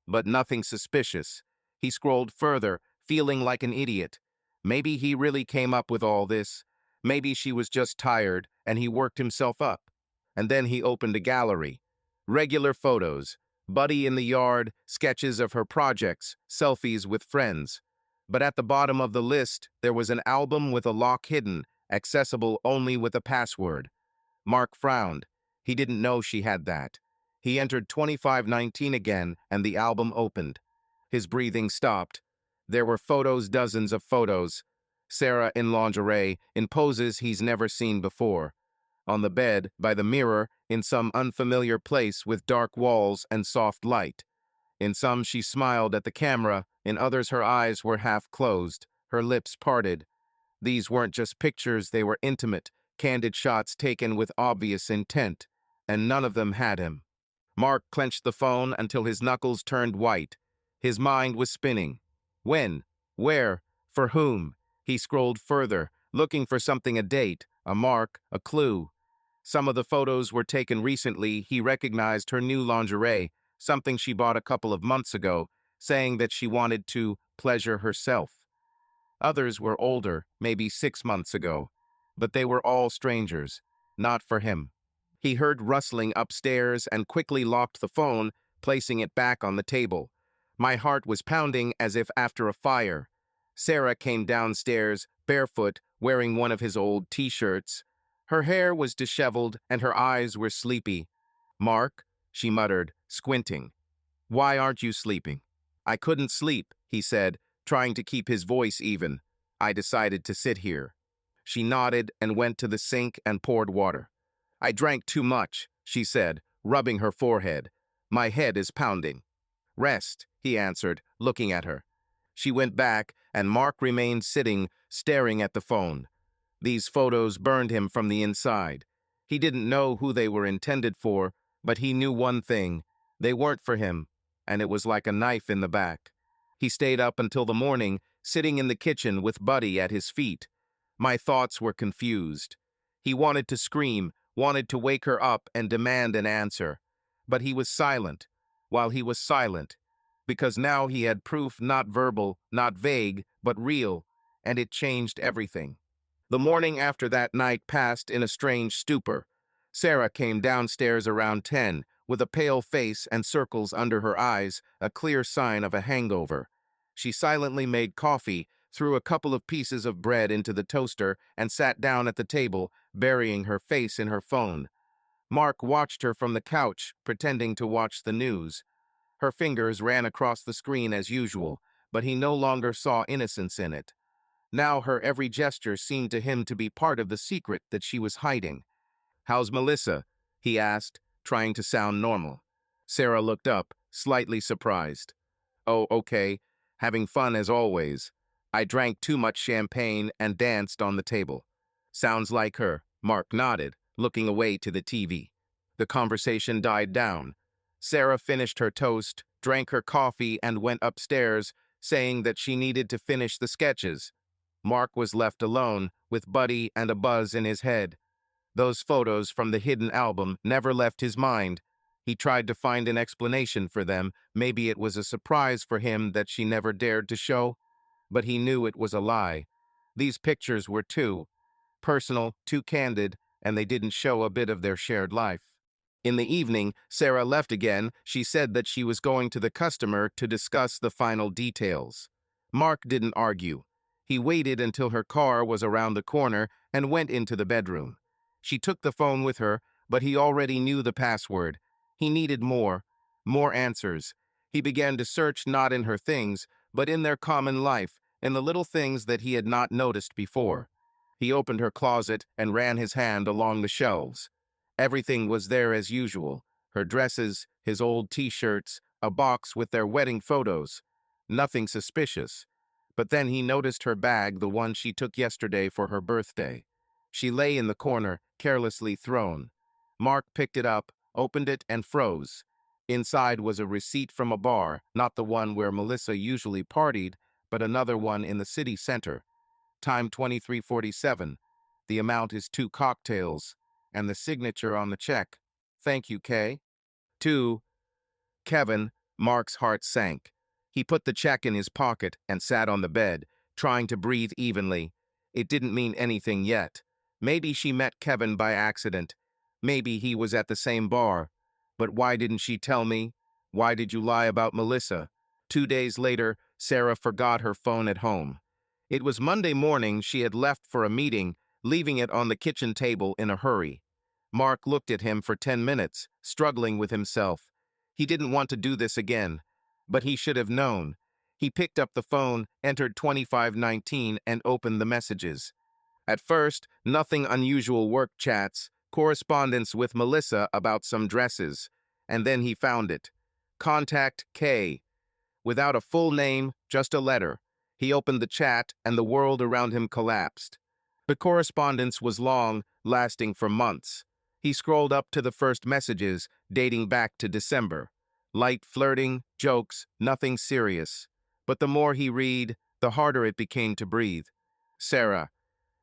But nothing suspicious. He scrolled further, feeling like an idiot. Maybe he really came up with all this. Maybe she was just tired, and he worked himself up. And then he opened a gallery. Regular photos, Buddy in the yard, sketches of her projects, selfies with friends. But at the bottom of the list, there was an album with a lock hidden, accessible only with a password. Mark frowned. He didn't know she had that. He entered 2519 again, and the album opened. His breathing stopped. There were photos, dozens of photos. Sarah in lingerie, in poses he's never seen before. On the bed, by the mirror, in some unfamiliar place with dark walls and soft light. In some she smiled at the camera, in others her eyes were half closed, her lips parted. These weren't just pictures, they were intimate, candid shots taken with obvious intent, and none of them had him. Mark clenched the phone until his knuckles turned white. His mind was spinning. When? Where? For whom? He scrolled further, looking for something, a date, a mark, a clue. Some of the photos were taken recently. He recognized her new lingerie, something she bought a couple of months ago, saying that she wanted to pleasure herself. Others were older, maybe 6 months ago, but they were all strangers, not for him. He heard rustling upstairs and quickly locked the phone, placing it back on the table. My heart was pounding as if after a fire. Sarah came downstairs, barefoot, wearing one of his old t-shirts. Her hair was disheveled and her eyes were sleepy. "Mark," she muttered, squinting. "Why aren't you sleeping?" "I couldn't sleep," he said, trying to keep his voice even. "I decided to sit here." She nodded and went to the sink and poured water. "I drank too much," she said, rubbing her forehead. "My head is pounding." "Rest," he answered, looking at her. She went back, and Mark remained sitting, staring at the phone. These photos burned him from the inside. He didn't know who they were intended for, but he knew one thing. They weren't for him, and it was like a knife in the back. He stayed up until the morning, sitting in the kitchen with Buddy at his feet. My thoughts were confused. He wanted to scream, wanted to wake her up and demand an answer. But he was silent, while he was silent, because now he had proof, not verbal, not vague, but real, and it changed everything. The morning after that night passed in a strange stupor. Sarah came downstairs around 10, with a pale face and circles under her eyes, a clear sign of a hangover. She silently made coffee, threw a couple of pieces of bread into the toaster, and sat down at the table, burying her face in her phone. Mark watched her from the couch, pretending to watch the news. Her fingers ran across the screen as usual, but he no longer saw innocence in it. Now her every gesture seemed to him to be part of the secret that she was hiding. "How's Melissa?" he asked, trying to sound normal. Sarah looked up, slightly surprised. "Oh, okay. Having fun as always. I drank too much champagne and danced on the table." "Sounds like her," Mark nodded, looking away to the TV. The conversation died down. Sarah finished her toast, drank her coffee, and went upstairs, saying that she needed to finish the sketches. Mark was left alone, with Buddy and a buzz in his head. Those photos from the hidden album never left his mind. He tried to find an explanation for them. Maybe it was a surprise for him that she never dared to show. But he knew it was a lie. These pictures were too personal, too candid, and they didn't show a bit of their shared life. In the evening, Sarah left again. She said that she was going to the customer to discuss the final details. Mark didn't argue. He waited until her car was around the corner and went into the bedroom. She took the phone with her, but he already knew the password. He needed more answers. He began to search not in her things, but in their common life, in the little things that he had not noticed before. He opened her closet and ran his hand along the shelves. Everything was there as usual: her dresses, his old t-shirts, a box with their wedding photos. Nothing suspicious. But then he noticed her bag, the one she took yesterday for her birthday. She lay in the corner, carelessly thrown. Mark picked it up, opened it, and froze. Inside was a receipt from a bar, not the one where Melissa usually partied, but another one in the city center. Time 23:47. The amount is 2 cocktails, and the signature on the check: "Thank you, Kay." 2. Kevin. Mark's heart sank. He put the check in his pocket and sat on the bed, trying to breathe evenly. It didn't mean anything yet. Maybe she met Kevin by accident. Maybe he was at the same bar. But why didn't she tell me? Why did you lie about Melissa? 2 days later, Sarah forgot her phone at home. It was Monday morning. She had left for a meeting, leaving it on the kitchen table in a hurry. Mark looked at him for 10 minutes, struggling with himself. He didn't want to do this again, but he should have known. He picked up the phone, entered 2519, and opened the messages. At first, nothing unusual: work chats, correspondence with Melissa about some dresses. And then he found it. Contact K. Without a full name, just a letter. He opened the chat, and the world around him collapsed. The correspondence was long, lasting for months. He scrolled up to the first messages, dating back to December. Light flirting, jokes, nothing serious. But the more he read, the harder it became to breathe. "Sarah,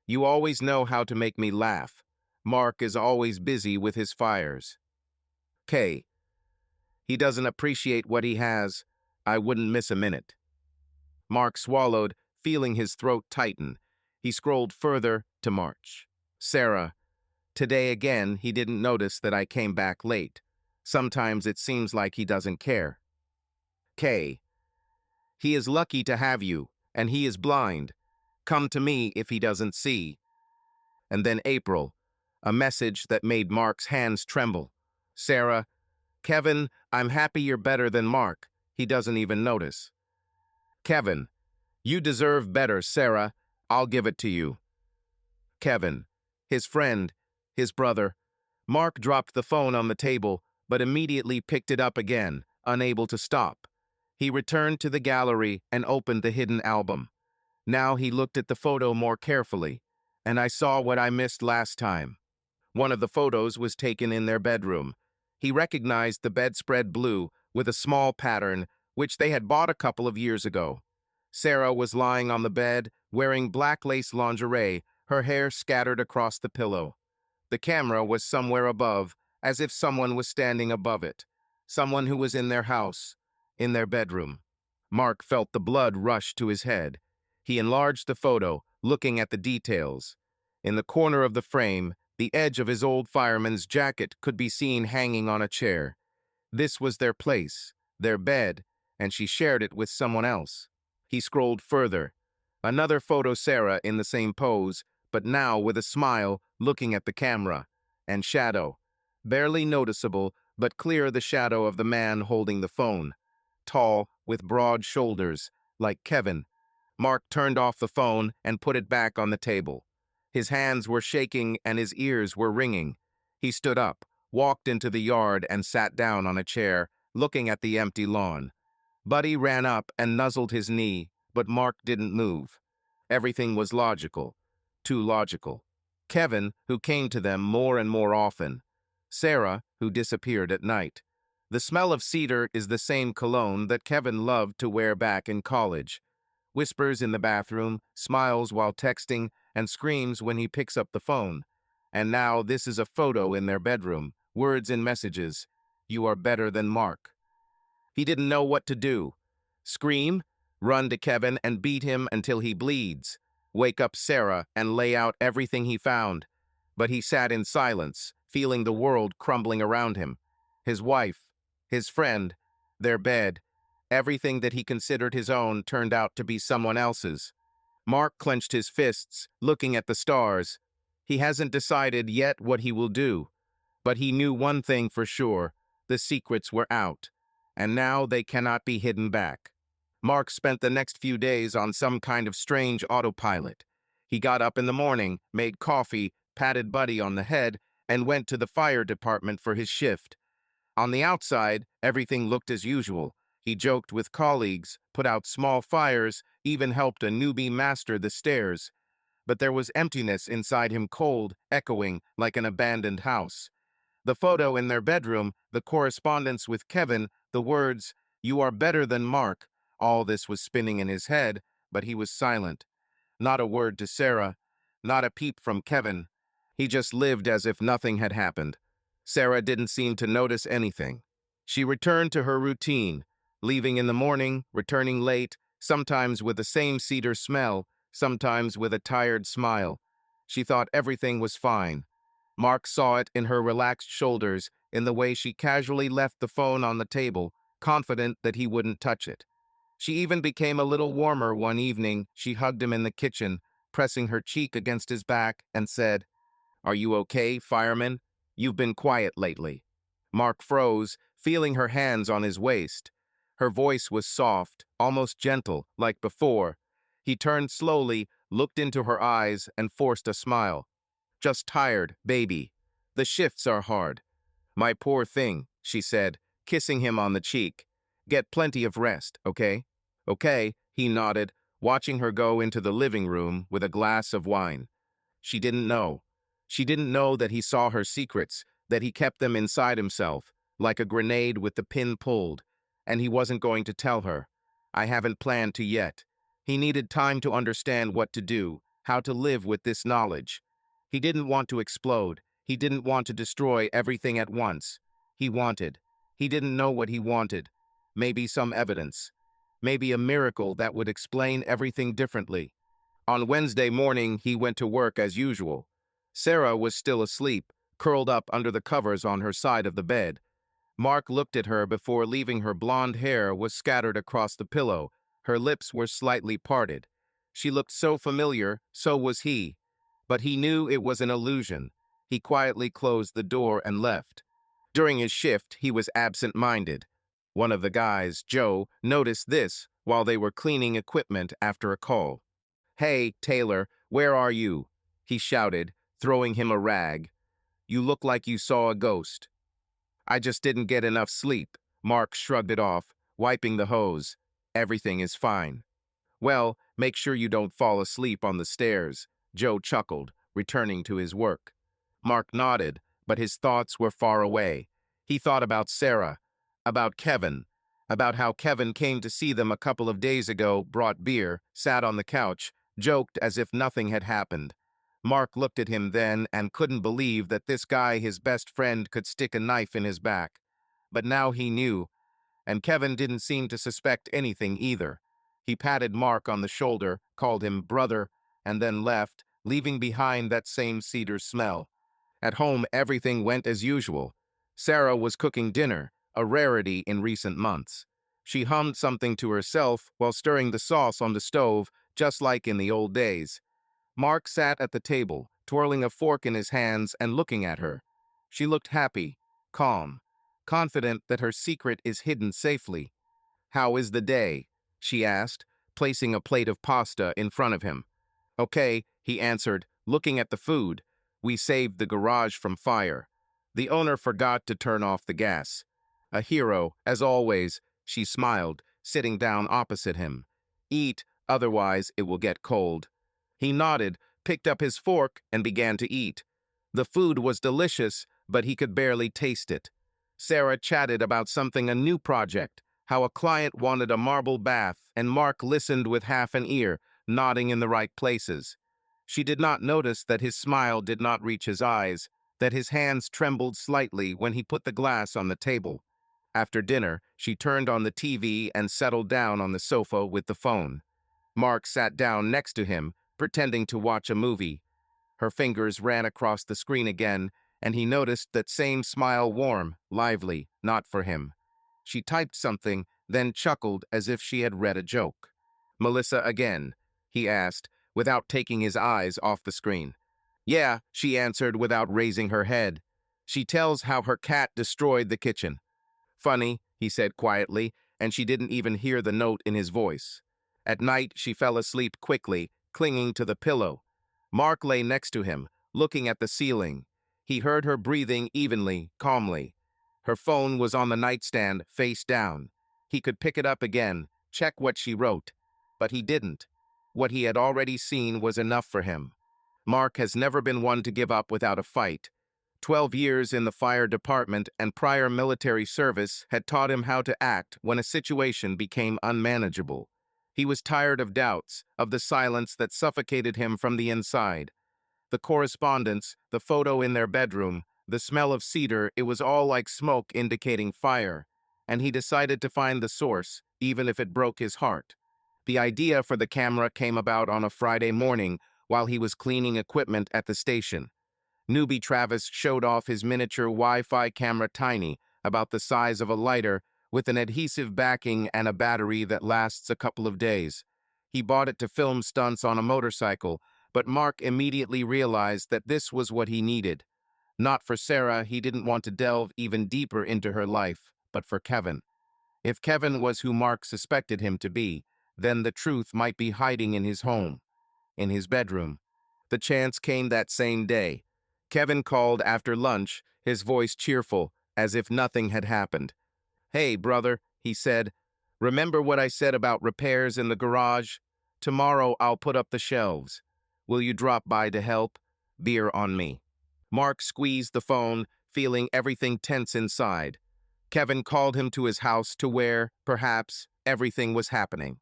you always know how to make me laugh. Mark is always busy with his fires. K. He doesn't appreciate what he has. I wouldn't miss a minute." Mark swallowed, feeling his throat tighten. He scrolled further to March. "Sarah, today again he didn't notice that I came back late. Sometimes it seems like he doesn't care. K. He is lucky to have you, and he is blind. Come to me if he doesn't see." And then April, a message that made Mark's hands tremble. "Sarah, Kevin, I'm happy you're better than Mark. He doesn't even notice." Kevin, "You deserve better, Sarah. I'll give it to you." Kevin, his friend, his brother. Mark dropped the phone on the table, but immediately picked it up again, unable to stop. He returned to the gallery and opened the hidden album. Now he looked at the photo more carefully, and I saw what I missed last time. One of the photos was taken in their bedroom. He recognized the bedspread blue with a small pattern, which they had bought a couple of years ago. Sarah was lying on the bed, wearing black lace lingerie, her hair scattered across the pillow. The camera was somewhere above, as if someone was standing above it. Someone who was in their house, in their bedroom. Mark felt the blood rush to his head. He enlarged the photo, looking at the details. In the corner of the frame, the edge of his old fireman's jacket could be seen hanging on a chair. This was their place, their bed, and she shared it with someone else. He scrolled further. Another photo: Sarah in the same pose, but now with a smile, looking at the camera. And shadow. Barely noticeable, but clear: the shadow of the man holding the phone. Tall, with broad shoulders, like Kevin. Mark turned off the phone and put it back on the table. His hands were shaking and his ears were ringing. He stood up, walked into the yard, and sat down on a chair, looking at the empty lawn. Buddy ran up and nuzzled his knee, but Mark didn't move. Everything was logical. Too logical. Kevin, who came to them more and more often. Sarah, who disappeared at night. The smell of cedar is the same cologne that Kevin loved to wear back in college. Whispers in the bathroom, smiles while texting, and screams when he picks up the phone. And now this is a photo in their bedroom, words in messages. "You are better than Mark." He didn't know what to do. Scream? Run to Kevin and beat him until he bleeds? Wake up Sarah and lay out everything he found? But he sat in silence, feeling the world crumbling around him. His wife, his friend, their bed, everything that he considered his own turned out to be someone else's. Mark clenched his fists, looking at the stars. He hasn't decided yet what he will do. But he knew one thing for sure: the secrets were out. And now they cannot be hidden back. Mark spent the next few days on some kind of strange autopilot. He got up in the morning, made coffee, patted Buddy on the head, and went to the fire department for his shift. On the outside, everything looked as usual. He joked with colleagues, put out small fires, even helped a newbie master the stairs. But there was emptiness inside him, cold, echoing like an abandoned house. The photo in their bedroom, the correspondence with Kevin, the words, "You are better than Mark," all this was spinning in his head, but he was silent. Not a word to Sarah, not a peep from Kevin. He just lived as if nothing had happened. Sarah didn't seem to notice anything. She returned to her routine, leaving in the morning, returning late, sometimes with the same cedar smell, sometimes with a tired smile. She thought everything was fine. Mark saw it in her relaxed shoulders, in the way she casually left the phone on the table, confident that he wouldn't touch it. She even became a little warmer one evening. She hugged him in the kitchen, pressing her cheek against his back, and said, "Are you okay, fireman? You've been quiet lately." Mark froze, feeling her hands on his waist. Her voice was soft, almost gentle, like before. He turned slowly, looked into her eyes, and forced a smile. "Just tired, baby. The shifts are hard." "My poor thing," she said, kissing him on the cheek. "Get plenty of rest, okay?" "Okay," he nodded, watching her go into the living room with a glass of wine. She didn't know. She didn't know that he saw her secrets, that he kept them inside himself, like a grenade with the pin pulled, and he wasn't going to tell her. "I haven't planned to yet." He needed time to understand what to do, how to live with this knowledge. He didn't want to explode. He didn't want to destroy everything at once. He wanted. He didn't know what he wanted. Maybe some evidence. Maybe a miracle that would explain everything differently. On Wednesday morning, he went to work as usual. Sarah was still asleep, curled up under the covers on her side of the bed. Mark looked at her before leaving. Her blonde hair was scattered across the pillow. Her lips were slightly parted. She looked so familiar, so was he. But he knew it was an illusion. He quietly closed the door and left. During his shift, he was absent-minded. One of the guys, Joe, noticed this while they were cleaning equipment after a call. "Hey, Taylor, where are you?" he shouted, throwing him a rag. "You look like you saw a ghost." "I just didn't get enough sleep." Mark shrugged it off, wiping the hose. "Everything is fine." "Well, make sure you don't fall asleep on the stairs," Joe chuckled, returning to his work. Mark nodded, but his thoughts were far away. He thought about Sarah, about Kevin, about how Kevin came to see them a couple of days ago, brought beer, sat on the couch, joked as if nothing had happened. Mark looked at him then and couldn't believe that this guy, his best friend, could stick a knife in his back. But now he knew, and Kevin didn't seem to suspect anything either. He patted Mark on the shoulder, called him brother, and then left, leaving behind that same cedar smell. At home, everything went as usual. Sarah was cooking dinner, a rarity in recent months. She hummed something to herself while stirring the sauce on the stove, just like in the old days. Mark sat at the table, twirling a fork in his hands and looking at her. She looked happy, calm, confident that her secret is hidden safely. "How is the day?" she asked, placing a plate of pasta in front of him. "Okay," he answered, looking at the food. "We saved the garage from fire. The owner forgot to turn off the gas." "A hero, as always," she smiled, sitting down opposite him. "Eat, otherwise it will get cold." He nodded, picked up his fork, and began to eat. The food was delicious, but he could barely taste it. Sarah chatted about a new project, how a client wanted a marble bath, and Mark listened with half an ear, nodding in the right places. She did not notice that his smile did not reach his eyes, that his hands trembled slightly when he put the glass on the table. After dinner, she turned on the TV and settled down on the sofa with the phone. Mark sat down next to him, pretending to watch a movie. Her fingers ran across the screen again, and he noticed that same smile, warm, lively, not for him. She typed something, then chuckled as if she had read a joke. "Melissa again?" he asked, without taking his eyes off the screen. "Yeah," she answered without raising her head. "She tells how her cat destroyed the kitchen." "Funny," he said quietly, and she didn't even hear the note in his voice. At night, she fell asleep quickly, clinging to the pillow. Mark lay next to him, looking at the ceiling. He heard her breathing evenly, calmly. Her phone was on the nightstand, face down. He could pick it up again, check what she wrote. But he didn't. What he had already seen was enough for him. Mark has never been one to give up without a fight. 12 years in the fire department and prior military service had taught him how to act when a situation became unmanageable. He was tired of doubts, of the silence that suffocated him from the inside. The correspondence, the photo in their bedroom, the smell of cedar, it was all like smoke indicating fire. And he decided to find the source, even if it broke his heart. The idea for the camera came about on a Friday morning while he was cleaning equipment at the station. Newbie Travis showed off his miniature Wi-Fi camera, tiny, about the size of a lighter, with an adhesive backing and a battery that lasts a couple of days. He bought it to film stunts on a motorcycle, but Mark immediately realized that this was what he needed. Not for Sarah, he didn't want to delve even deeper into her life, but for Kevin. If Kevin was who Mark suspected him to be, then the truth might be hiding in his home, in his bedroom. The chance came that same day. Kevin called after lunch, his voice cheerful, as if nothing had happened. "Hey, brother," he said. "Remember what I said about repairs in the garage? Tomorrow I'll put up the shelves. Will you drop by to help? Beer on me." Mark squeezed the phone, feeling everything tense inside. Kevin called him to his house to where, perhaps, everything was happening.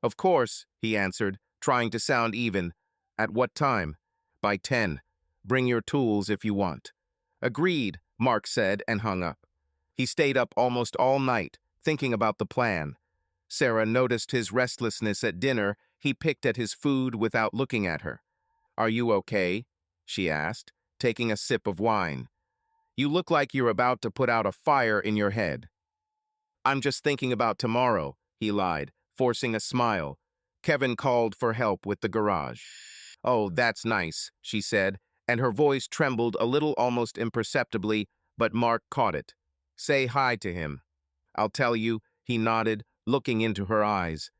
"Of course," he answered, trying to sound even. "At what time?" "By 10. Bring your tools if you want." "Agreed," Mark said and hung up. He stayed up almost all night, thinking about the plan. Sarah noticed his restlessness at dinner. He picked at his food without looking at her. "Are you okay?" she asked, taking a sip of wine. "You look like you're about to put out a fire in your head." "I'm just thinking about tomorrow," he lied, forcing a smile. Kevin called for help with the garage. "Oh, that's nice," she said, and her voice trembled a little, almost imperceptibly, but Mark caught it. "Say hi to him." "I'll tell you," he nodded, looking into her eyes.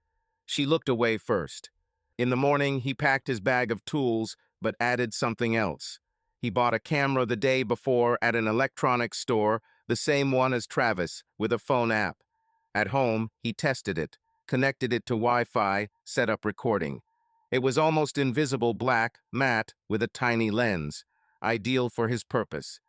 She looked away first. In the morning, he packed his bag of tools, but added something else. He bought a camera the day before at an electronics store, the same one as Travis, with a phone app. At home, he tested it, connected it to Wi-Fi, set up recording. It was almost invisible, black, matte, with a tiny lens, ideal for his purpose.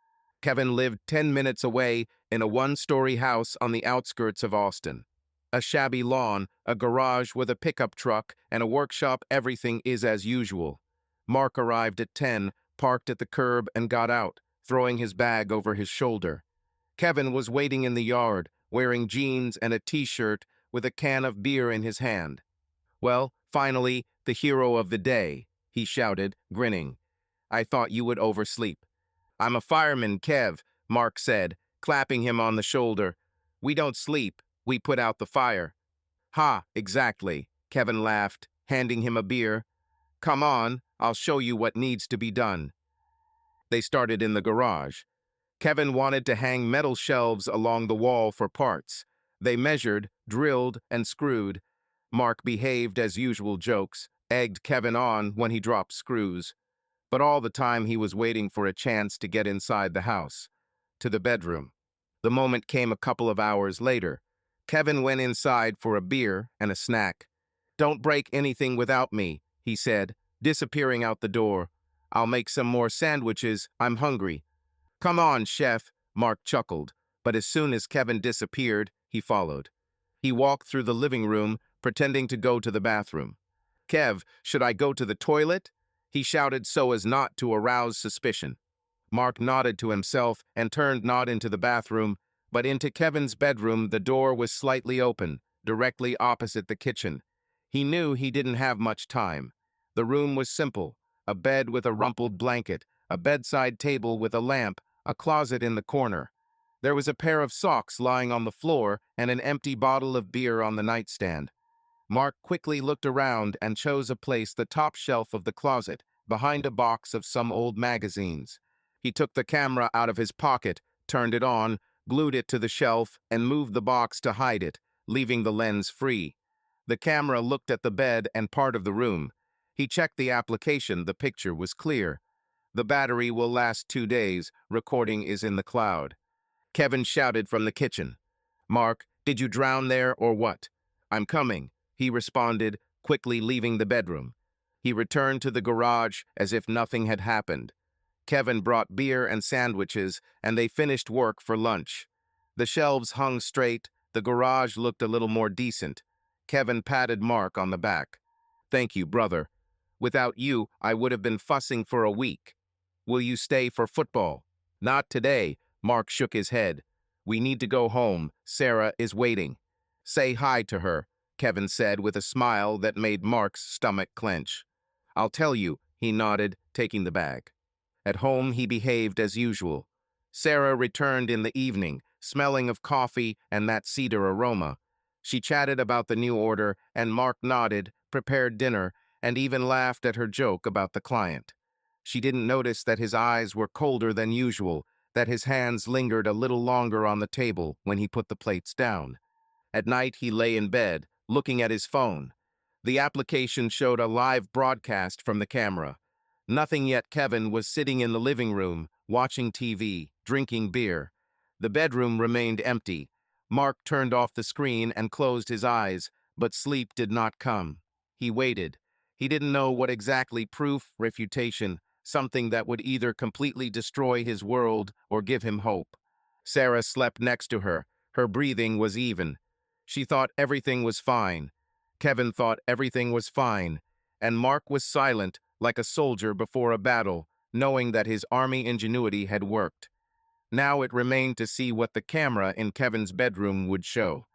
Kevin lived 10 minutes away in a one-story house on the outskirts of Austin. A shabby lawn, a garage with a pickup truck, and a workshop. Everything is as usual. Mark arrived at 10, parked at the curb, and got out, throwing his bag over his shoulder. Kevin was waiting in the yard, wearing jeans and a t-shirt, with a can of beer in his hand. "Well, finally, the hero of the day," he shouted, grinning. "I thought you would oversleep." "I'm a fireman, Kev," Mark said, clapping him on the shoulder. "We don't sleep, we put out the fire." "Ha, exactly," Kevin laughed, handing him a beer. "Come on, I'll show you what needs to be done." They started in the garage. Kevin wanted to hang metal shelves along the wall for parts. They measured, drilled, and screwed. Mark behaved as usual, jokes, egged Kevin on when he dropped screws. But all the time he was waiting for a chance to get inside the house, to the bedroom. The moment came a couple of hours later. Kevin went inside for a beer and a snack. "Don't break anything without me," he said, disappearing out the door. "I'll make some more sandwiches, I'm hungry." "Come on, chef," Mark chuckled, but as soon as Kevin disappeared, he followed. He walked through the living room, pretending to go to the bathroom. "Kev, should I go to the toilet?" he shouted so as not to arouse suspicion. Mark nodded to himself and turned not into the bathroom, but into Kevin's bedroom. The door was slightly open, directly opposite the kitchen. He knew he didn't have much time. The room was simple: a bed with a rumpled blanket, a bedside table with a lamp, a closet in the corner. There was a pair of socks lying on the floor and an empty bottle of beer on the nightstand. Mark quickly looked around and chose a place, the top shelf of the closet, behind a box of some old magazines. He took the camera out of his pocket, turned it on, glued it to the shelf, and moved the box to hide it, leaving the lens free. The camera looked at the bed and part of the room. He checked the application. The picture was clear. The battery will last 2 days. Recording is in the cloud. Kevin shouted from the kitchen. "Mark, did you drown there or what?" "I'm coming," he responded, quickly leaving the bedroom. He returned to the garage as if nothing had happened. Kevin brought beer and sandwiches, and they finished work for lunch. The shelves hung straight. The garage looked a little more decent. Kevin patted Mark on the back. "Thank you, brother. Without you, I would have been fussing for a week. Will you stay for football?" "Not today." Mark shook his head. "We need to go home. Sarah is waiting." "Say hi to her," Kevin said with a smile that made Mark's stomach clench. "I'll tell you," he nodded, taking the bag. At home, he behaved as usual. Sarah returned in the evening, smelling of coffee and that cedar aroma. She chatted about the new order, and Mark nodded, prepared dinner, and even laughed at her joke about the client. She didn't notice that his eyes were colder than usual, that his hands lingered a little longer on the table when he put the plates down. At night, he lay in bed, looking at his phone. The application showed a live broadcast from the camera. Nothing yet. Kevin was sitting in the living room, watching TV, drinking beer. The bedroom remained empty. Mark turned off the screen and closed his eyes, but sleep did not come. He waited. He didn't know what exactly: proof, refutation, something that would either completely destroy his world or give him hope. Sarah slept next to her. Her breathing was even. She thought everything was fine. Kevin thought everything was fine. And Mark was silent, like a soldier before a battle, knowing that his army ingenuity had worked. Now it remained to see what the camera in Kevin's bedroom would show.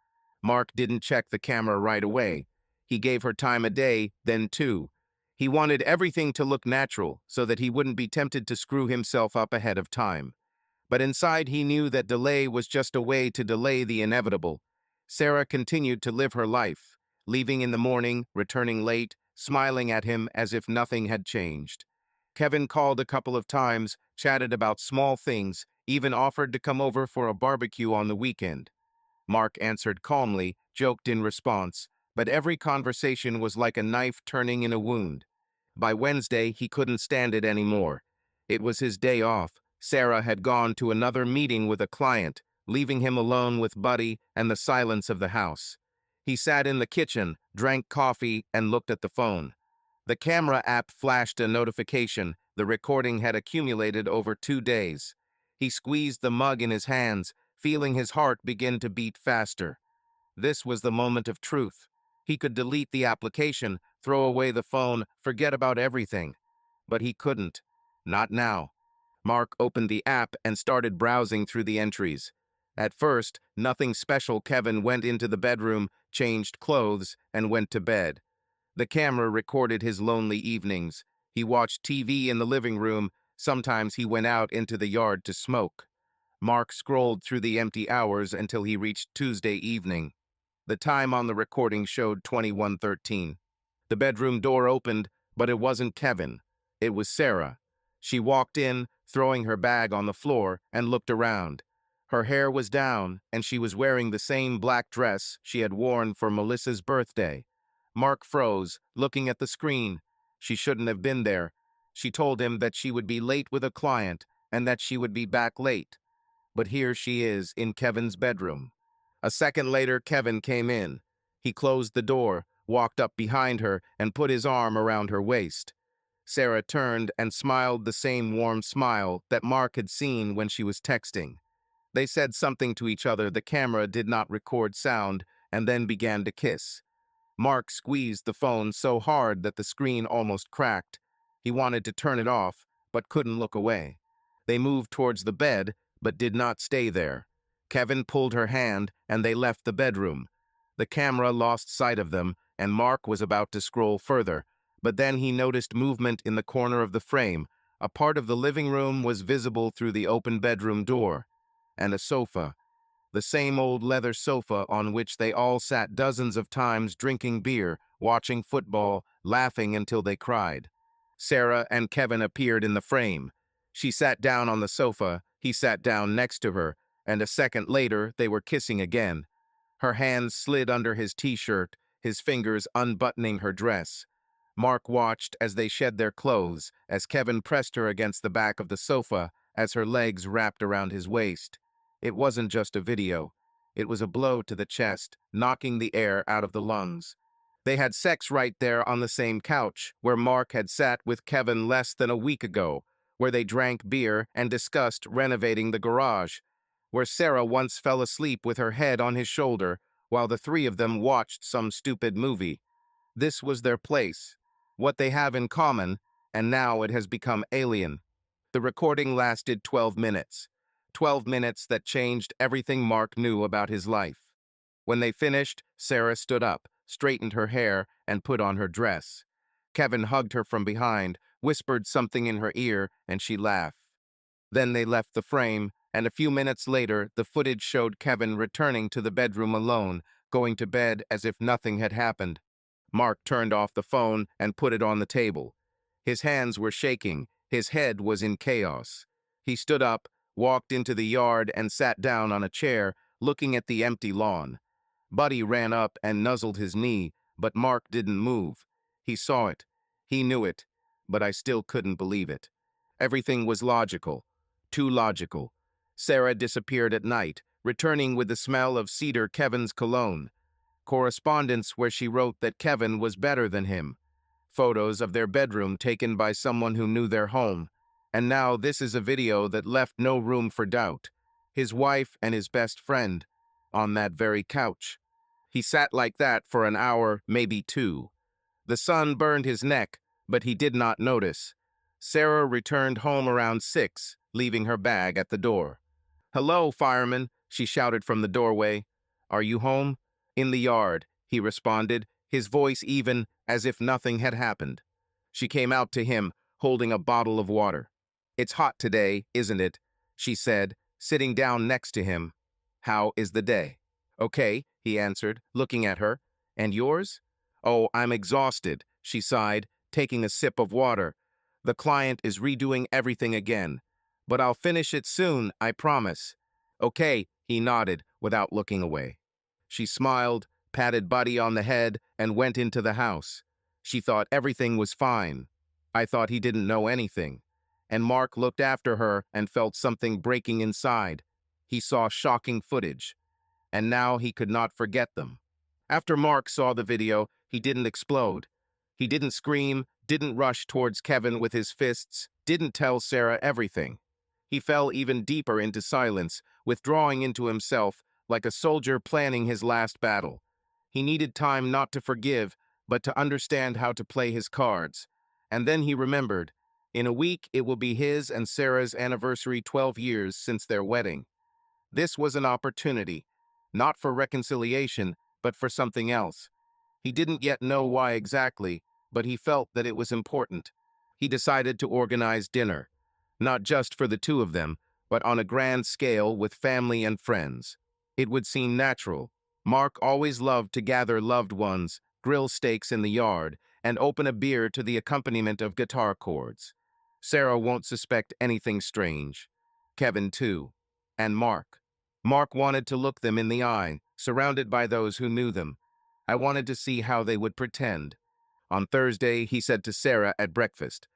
Mark didn't check the camera right away. He gave her time a day, then 2. He wanted everything to look natural so that he wouldn't be tempted to screw himself up ahead of time. But inside he knew that delay was just a way to delay the inevitable. Sarah continued to live her life, leaving in the morning, returning late, smiling at him as if nothing had changed. Kevin called a couple of times, chatted about small things, even offered to come over for a barbecue on the weekend. Mark answered calmly, joked in response, but every conversation was like a knife turning in a wound. By Wednesday, he couldn't stand it anymore. It was his day off. Sarah had gone to another meeting with a client, leaving him alone with Buddy and the silence of the house. He sat in the kitchen, drank coffee, and looked at the phone. The camera app flashed a notification. The recording had accumulated over 2 days. He squeezed the mug in his hands, feeling his heart begin to beat faster. This was the moment of truth. He could delete the application, throw away the phone, forget about everything. But he couldn't. Not now. Mark opened the app and started browsing through the entries. At first, nothing special. Kevin went into the bedroom, changed clothes, and went to bed. The camera recorded his lonely evenings. He watched TV in the living room. Sometimes he went out into the yard to smoke. Mark scrolled through the empty hours until he reached Tuesday evening. The time on the recording showed 21:13. The bedroom door opened, but it wasn't Kevin. It was Sarah. She walked in, throwing her bag on the floor, and looked around. Her hair was down, and she was wearing the same black dress she had worn for Melissa's birthday. Mark froze, looking at the screen. She shouldn't have been there. She told him that she would be late with a client, and that she would be back late. But here she is, in Kevin's bedroom. A second later, Kevin came in. He closed the door, walked up behind her, and put his arm around her waist. Sarah turned and smiled the same warm smile that Mark had seen when she was texting. They said something to each other. The camera did not record sound, and then began to kiss. Mark squeezed the phone so hard that the screen almost cracked. He wanted to turn it off, but couldn't look away. They moved towards the bed, but did not stay there. Kevin pulled her hand, and they left the bedroom. The camera lost sight of them, and Mark was about to scroll further, but then he noticed movement in the corner of the frame. A part of the living room was visible through the open bedroom door, and a sofa. The same old leather sofa on which they all sat dozens of times, drinking beer, watching football, laughing until they cried. Sarah and Kevin appeared in the frame. She sat down on the sofa, he sat down next to her, and a second later they were kissing again. Her hands slid under his t-shirt, his fingers unbuttoning her dress. Mark watched as they shed their clothes, as Kevin pressed her against the back of the sofa as her legs wrapped around his waist. It wasn't just a video. It was a blow to the chest, knocking the air out of the lungs. They had sex right there on the same couch, where Mark had sat with Kevin less than a week ago, where they drank beer and discussed renovating the garage, where Sarah once fell asleep with her head on his shoulder while the three of them watched some stupid movie. This was their place, what they have in common, and now it has become alien. The recording lasted 12 minutes. 12 minutes that changed everything Mark knew about his life. When they finished, Sarah stood up, straightened her hair, and put on her dress. Kevin hugged her from behind, whispered something in her ear, and she laughed. Then they left the frame, and a few minutes later, the footage showed Kevin returning to the bedroom alone, going to bed as if nothing had happened. Mark turned off the phone and put it on the table. His hands were shaking, his head was in chaos. He stood up, walked into the yard, and sat down on a chair, looking at the empty lawn. Buddy ran up and nuzzled his knee, but Mark didn't move. He saw it. He knew it, but I still couldn't believe it. Everything was logical. Too logical. Sarah disappeared at night, returning with the smell of cedar Kevin's cologne. Correspondence where she wrote that Kevin was better than him. Photos of their bedroom taken by someone who knew their home. And now this is a video that left no room for doubt. His wife and his best friend, on that very couch. He sat like that for an hour, maybe two. The sun burned his neck, but he did not notice. Sarah returned home around 6, leaving her bag at the door. "Hello, fireman," she shouted from the doorway. "Are you home?" "In the yard," he responded, his voice even, as if nothing had happened. She came out to him, holding a bottle of water. "It's hot today, isn't it?" she said, sitting down next to him. "How is the day?" "Okay," he answered, looking at her. "And yours?" "Oh, I'm exhausted," she sighed, taking a sip of water. "The client is redoing everything again. But I'll finish it soon, I promise." "Okay," he nodded, without looking away. She smiled, patted Buddy on the head, and went into the house. She thought everything was fine. I thought he didn't know anything. And Mark looked after her and felt something breaking inside. He saw shocking footage. And now he could not forget them. After Mark saw the video, he didn't explode. He didn't scream, didn't rush towards Kevin with his fists, didn't tell Sarah everything. He fell even deeper into silence, withdrawing into himself like a soldier planning his last battle. He needed time not to forgive, but to understand how to play his cards. And then he remembered. In a week, it will be his and Sarah's anniversary 12 years since their wedding. This was an opportunity, not for reconciliation, but for something else. He didn't yet know why exactly, but he felt that it was important. He decided to organize dinner, not just for the two of them, but on a grand scale with family and friends. It would seem natural. Mark always loved to gather loved ones, grill steaks in the yard, and open a beer to the accompaniment of guitar chords. Sarah won't suspect anything strange. Kevin, too. And Mark. Mark wanted to look them in the eye, surrounded by those who knew them. I wanted to see how they would pretend. On Thursday, he said to Sarah at breakfast,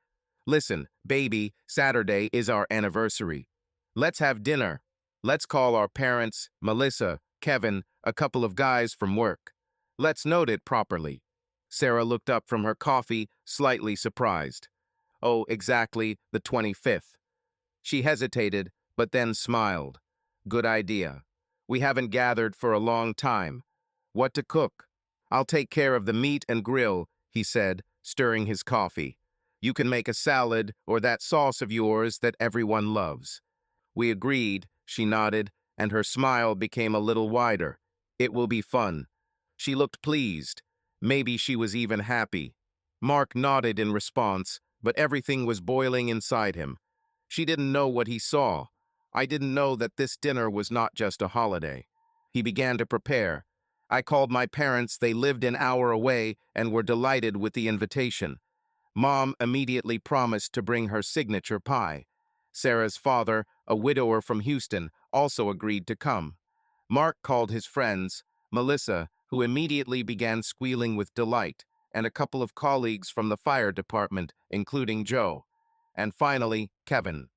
"Listen, baby, Saturday is our anniversary. Let's have dinner. Let's call our parents, Melissa, Kevin, a couple of guys from work. Let's note it properly." Sarah looked up from her coffee, slightly surprised. "Oh, exactly, the 25th. She hesitated, but then smiled. "Good idea. We haven't gathered for a long time. What to cook?" "I'll take care of the meat and grill," he said, stirring his coffee. "You can make a salad or that sauce of yours that everyone loves." We agreed, she nodded, and her smile became a little wider. "It will be fun." She looked pleased. Maybe she was even happy. Mark nodded in response, but everything was boiling inside him. She didn't know what he saw. I didn't know that this dinner was not just a holiday. He began to prepare. I called my parents. They lived an hour away and were delighted with the invitation. Mom immediately promised to bring her signature pie. Sarah's father, a widower from Houston, also agreed to come. Mark called his friends. Melissa, who immediately began squealing with delight, and a couple of colleagues from the fire department, including Joe. And finally, Kevin.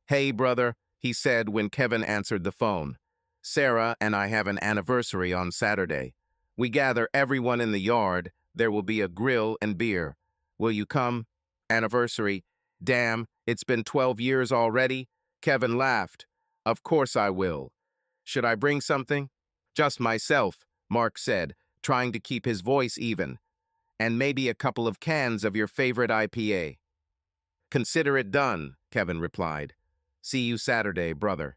"Hey, brother," he said when Kevin answered the phone. "Sarah and I have an anniversary on Saturday. We gather everyone in the yard. There will be a grill and beer. Will you come?" "Anniversary? Damn, it's been 12 years already?" Kevin laughed. "Of course I will. Should I bring something?" "Just myself," Mark said, trying to keep his voice even. "And maybe a couple of cans of your favorite IPA." "Consider it done," Kevin replied. "See you Saturday, brother."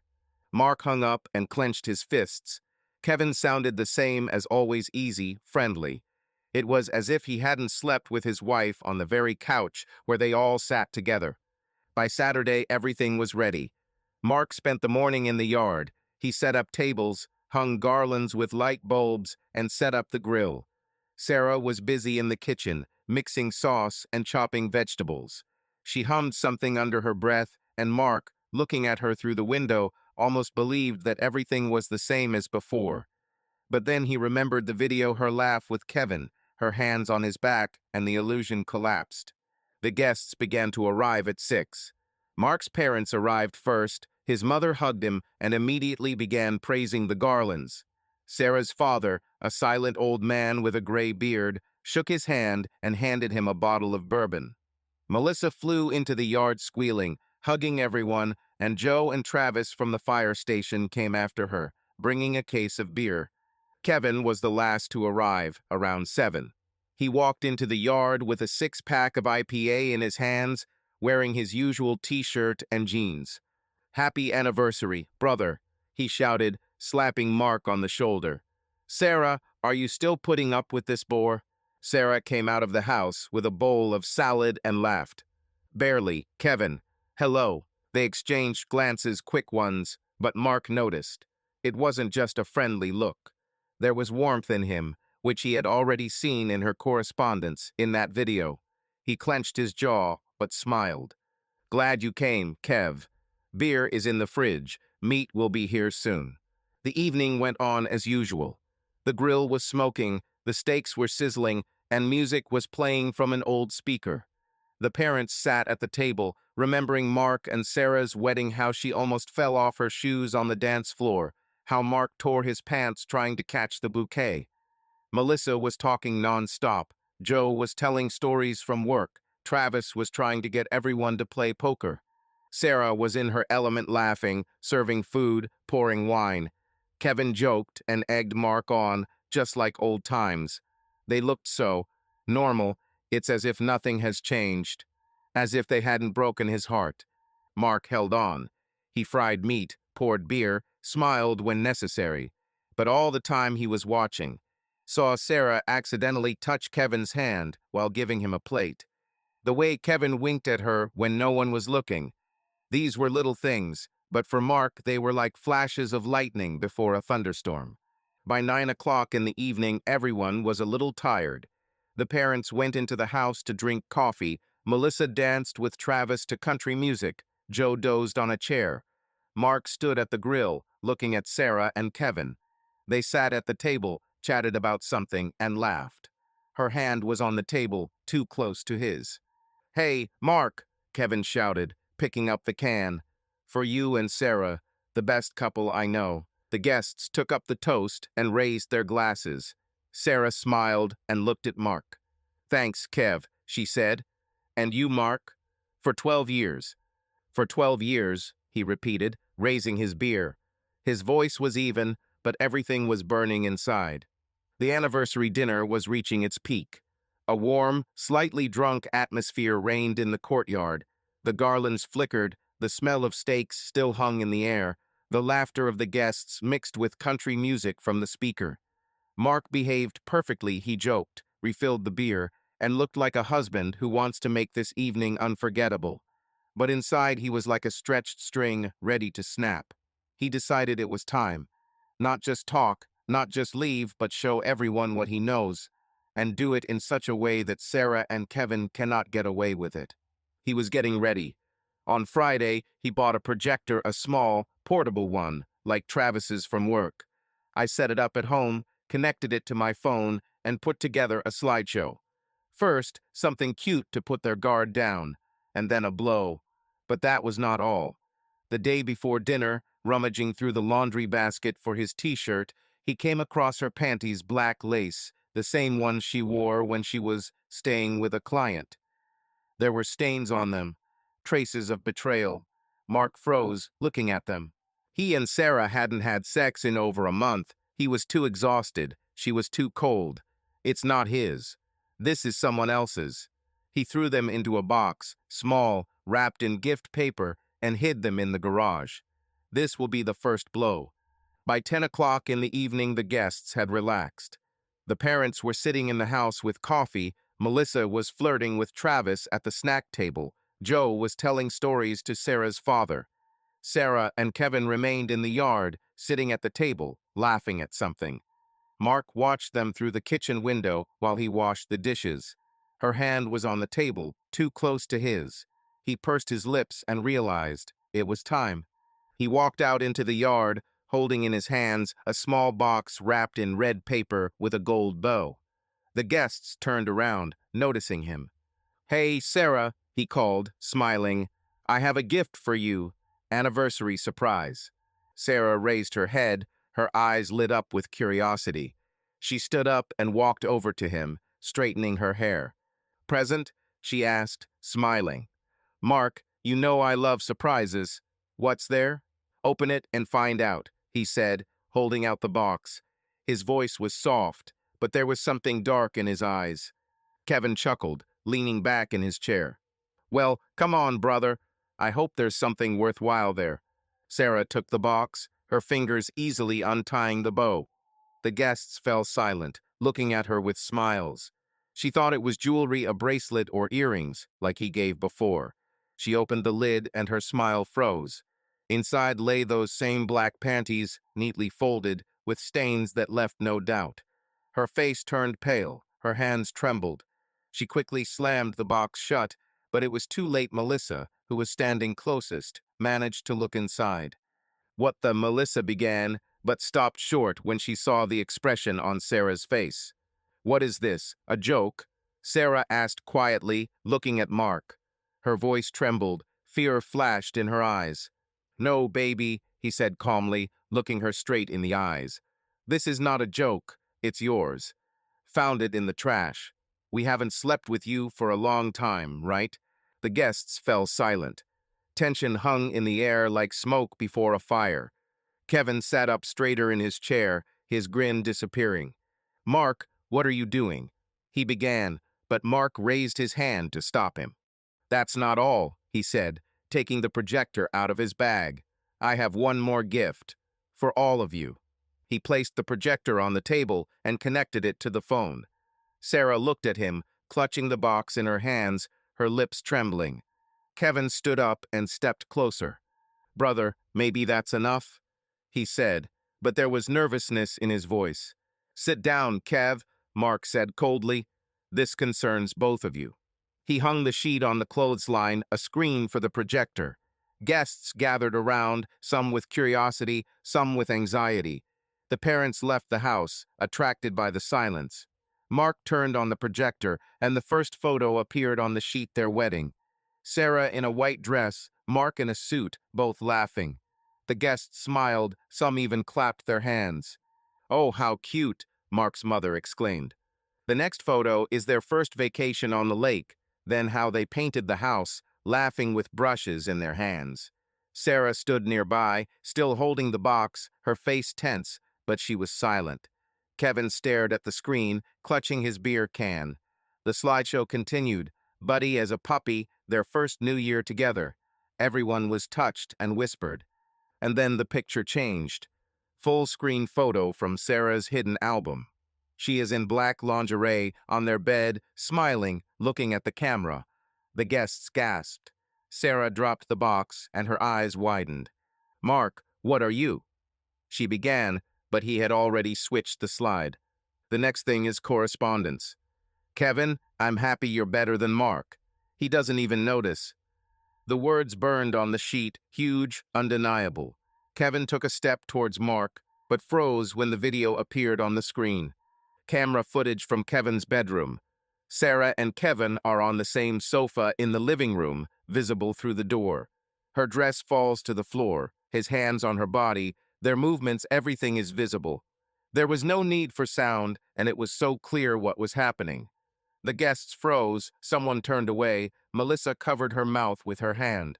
Mark hung up and clenched his fists. Kevin sounded the same as always, easy, friendly. It was as if he hadn't slept with his wife on the very couch where they all sat together. By Saturday, everything was ready. Mark spent the morning in the yard. He set up tables, hung garlands with light bulbs, and set up the grill. Sarah was busy in the kitchen, mixing sauce and chopping vegetables. She hummed something under her breath, and Mark, looking at her through the window, almost believed that everything was the same as before. But then he remembered the video her laugh with Kevin, her hands on his back, and the illusion collapsed. The guests began to arrive at 6. Mark's parents arrived first. His mother hugged him and immediately began praising the garlands. Sarah's father, a silent old man with a gray beard, shook his hand and handed him a bottle of bourbon. Melissa flew into the yard squealing, hugging everyone, and Joe and Travis from the fire station came after her, bringing a case of beer. Kevin was the last to arrive, around 7. He walked into the yard with a six-pack of IPA in his hands, wearing his usual t-shirt and jeans. "Happy anniversary, brother," he shouted, slapping Mark on the shoulder. "Sarah, are you still putting up with this bore?" Sarah came out of the house with a bowl of salad and laughed. "Barely, Kevin." "Hello." They exchanged glances, quick ones, but Mark noticed. It wasn't just a friendly look. There was warmth in him, which he had already seen in her correspondence in that video. He clenched his jaw, but smiled. "Glad you came, Kev. Beer is in the fridge. Meat will be here soon." The evening went on as usual. The grill was smoking, the steaks were sizzling, and music was playing from an old speaker. The parents sat at the table, remembering Mark and Sarah's wedding, how she almost fell off her shoes on the dance floor, how Mark tore his pants trying to catch the bouquet. Melissa was talking non-stop. Joe was telling stories from work. Travis was trying to get everyone to play poker. Sarah was in her element, laughing, serving food, pouring wine. Kevin joked and egged Mark on, just like old times. They looked so normal. It's as if nothing has changed, as if they hadn't broken his heart. Mark held on. He fried meat, poured beer, smiled when necessary. But all the time he was watching. Saw Sarah accidentally touch Kevin's hand while giving him a plate. The way Kevin winked at her when no one was looking. These were little things, but for Mark they were like flashes of lightning before a thunderstorm. By 9 o'clock in the evening, everyone was a little tired. The parents went into the house to drink coffee. Melissa danced with Travis to country music. Joe dozed on a chair. Mark stood at the grill, looking at Sarah and Kevin. They sat at the table, chatted about something, and laughed. Her hand was on the table, too close to his. "Hey, Mark," Kevin shouted, picking up the can. "For you and Sarah, the best couple I know." The guests took up the toast and raised their glasses. Sarah smiled and looked at Mark. "Thanks, Kev," she said. "And you, Mark?" "For 12 years." "For 12 years," he repeated, raising his beer. His voice was even, but everything was burning inside. The anniversary dinner was reaching its peak. A warm, slightly drunk atmosphere reigned in the courtyard. The garlands flickered, the smell of steaks still hung in the air. The laughter of the guests mixed with country music from the speaker. Mark behaved perfectly, he joked, refilled the beer, and looked like a husband who wants to make this evening unforgettable. But inside he was like a stretched string, ready to snap. He decided it was time. Not just talk, not just leave, but show everyone what he knows, and do it in such a way that Sarah and Kevin cannot get away with it. He was getting ready. On Friday, he bought a projector, a small, portable one, like Travis's from work. "I set it up at home," connected it to my phone, and put together a slideshow. First, something cute to put their guard down, and then a blow. But that was not all. The day before dinner, rummaging through the laundry basket for his t-shirt, he came across her panties' black lace, the same one she wore when she was staying with a client. There were stains on them, traces of betrayal. Mark froze, looking at them. He and Sarah hadn't had sex in over a month. He was too exhausted. She was too cold. It's not his. This is someone else's. He threw them into a box, small, wrapped in gift paper, and hid them in the garage. This will be the first blow. By 10 o'clock in the evening, the guests had relaxed. The parents were sitting in the house with coffee. Melissa was flirting with Travis at the snack table. Joe was telling stories to Sarah's father. Sarah and Kevin remained in the yard, sitting at the table, laughing at something. Mark watched them through the kitchen window while he washed the dishes. Her hand was on the table, too close to his. He pursed his lips and realized it was time. He walked out into the yard, holding in his hands a small box wrapped in red paper with a gold bow. The guests turned around, noticing him. "Hey, Sarah," he called, smiling. "I have a gift for you. Anniversary surprise." Sarah raised her head, her eyes lit up with curiosity. She stood up and walked over to him, straightening her hair. "Present?" she asked, smiling. "Mark, you know I love surprises. What's there?" "Open it and find out," he said, holding out the box. His voice was soft, but there was something dark in his eyes. Kevin chuckled, leaning back in his chair. "Well, come on, brother. I hope there's something worthwhile there." Sarah took the box, her fingers easily untying the bow. The guests fell silent, looking at her with smiles. She thought it was jewelry, a bracelet or earrings, like he gave before. She opened the lid and her smile froze. Inside lay those same black panties, neatly folded, with stains that left no doubt. Her face turned pale, her hands trembled. She quickly slammed the box shut, but it was too late. Melissa, who was standing closest, managed to look inside. "What the—" Melissa began, but stopped short when she saw the expression on Sarah's face. "What is this, a joke?" Sarah asked quietly, looking at Mark. Her voice trembled, fear flashed in her eyes. "No, baby," he said calmly, looking her straight in the eyes. "This is not a joke. It's yours. Found it in the trash. We haven't slept with you for a long time, right?" The guests fell silent. Tension hung in the air like smoke before a fire. Kevin sat up straighter in his chair, his grin disappearing. "Mark, what are you doing?" he began, but Mark raised his hand to stop him. "That's not all," he said, taking the projector out of his bag. "I have one more gift. For all of you." He placed the projector on the table and connected it to the phone. Sarah looked at him, clutching the box in her hands, her lips trembling. Kevin stood up and stepped closer. "Brother, maybe that's enough?" he said, but there was nervousness in his voice. "Sit down, Kev," Mark said coldly. "This concerns both of you." He hung the sheet on the clothesline, a screen for the projector. Guests gathered around, some with curiosity, some with anxiety. The parents left the house, attracted by the silence. Mark turned on the projector, and the first photo appeared on the sheet: their wedding. Sarah in a white dress, Mark in a suit, both laughing. The guests smiled, some even clapped their hands. "Oh, how cute," Mark's mother exclaimed. The next photo is their first vacation on the lake, then how they painted the house, laughing with brushes in their hands. Sarah stood nearby, still holding the box, her face tense, but she was silent. Kevin stared at the screen, clutching his beer can. The slideshow continued. Buddy as a puppy, their first New Year together. Everyone was touched and whispered. And then the picture changed. Full-screen photo from Sarah's hidden album. She is in black lingerie on their bed, smiling, looking at the camera. The guests gasped. Sarah dropped the box, and her eyes widened. "Mark, what are you?" she began, but he had already switched the slide. "The next thing is correspondence. Kevin, I'm happy you're better than Mark. He doesn't even notice." The words burned on the sheet, huge, undeniable. Kevin took a step towards Mark. but froze when the video appeared on the screen. Camera footage from Kevin's bedroom. Sarah and Kevin are on the same sofa in the living room, visible through the door. Her dress falls to the floor, his hands on her body, their movements, everything is visible. There was no need for sound, and it was so clear what was happening. The guests froze, someone turned away, Melissa covered her mouth with her hand.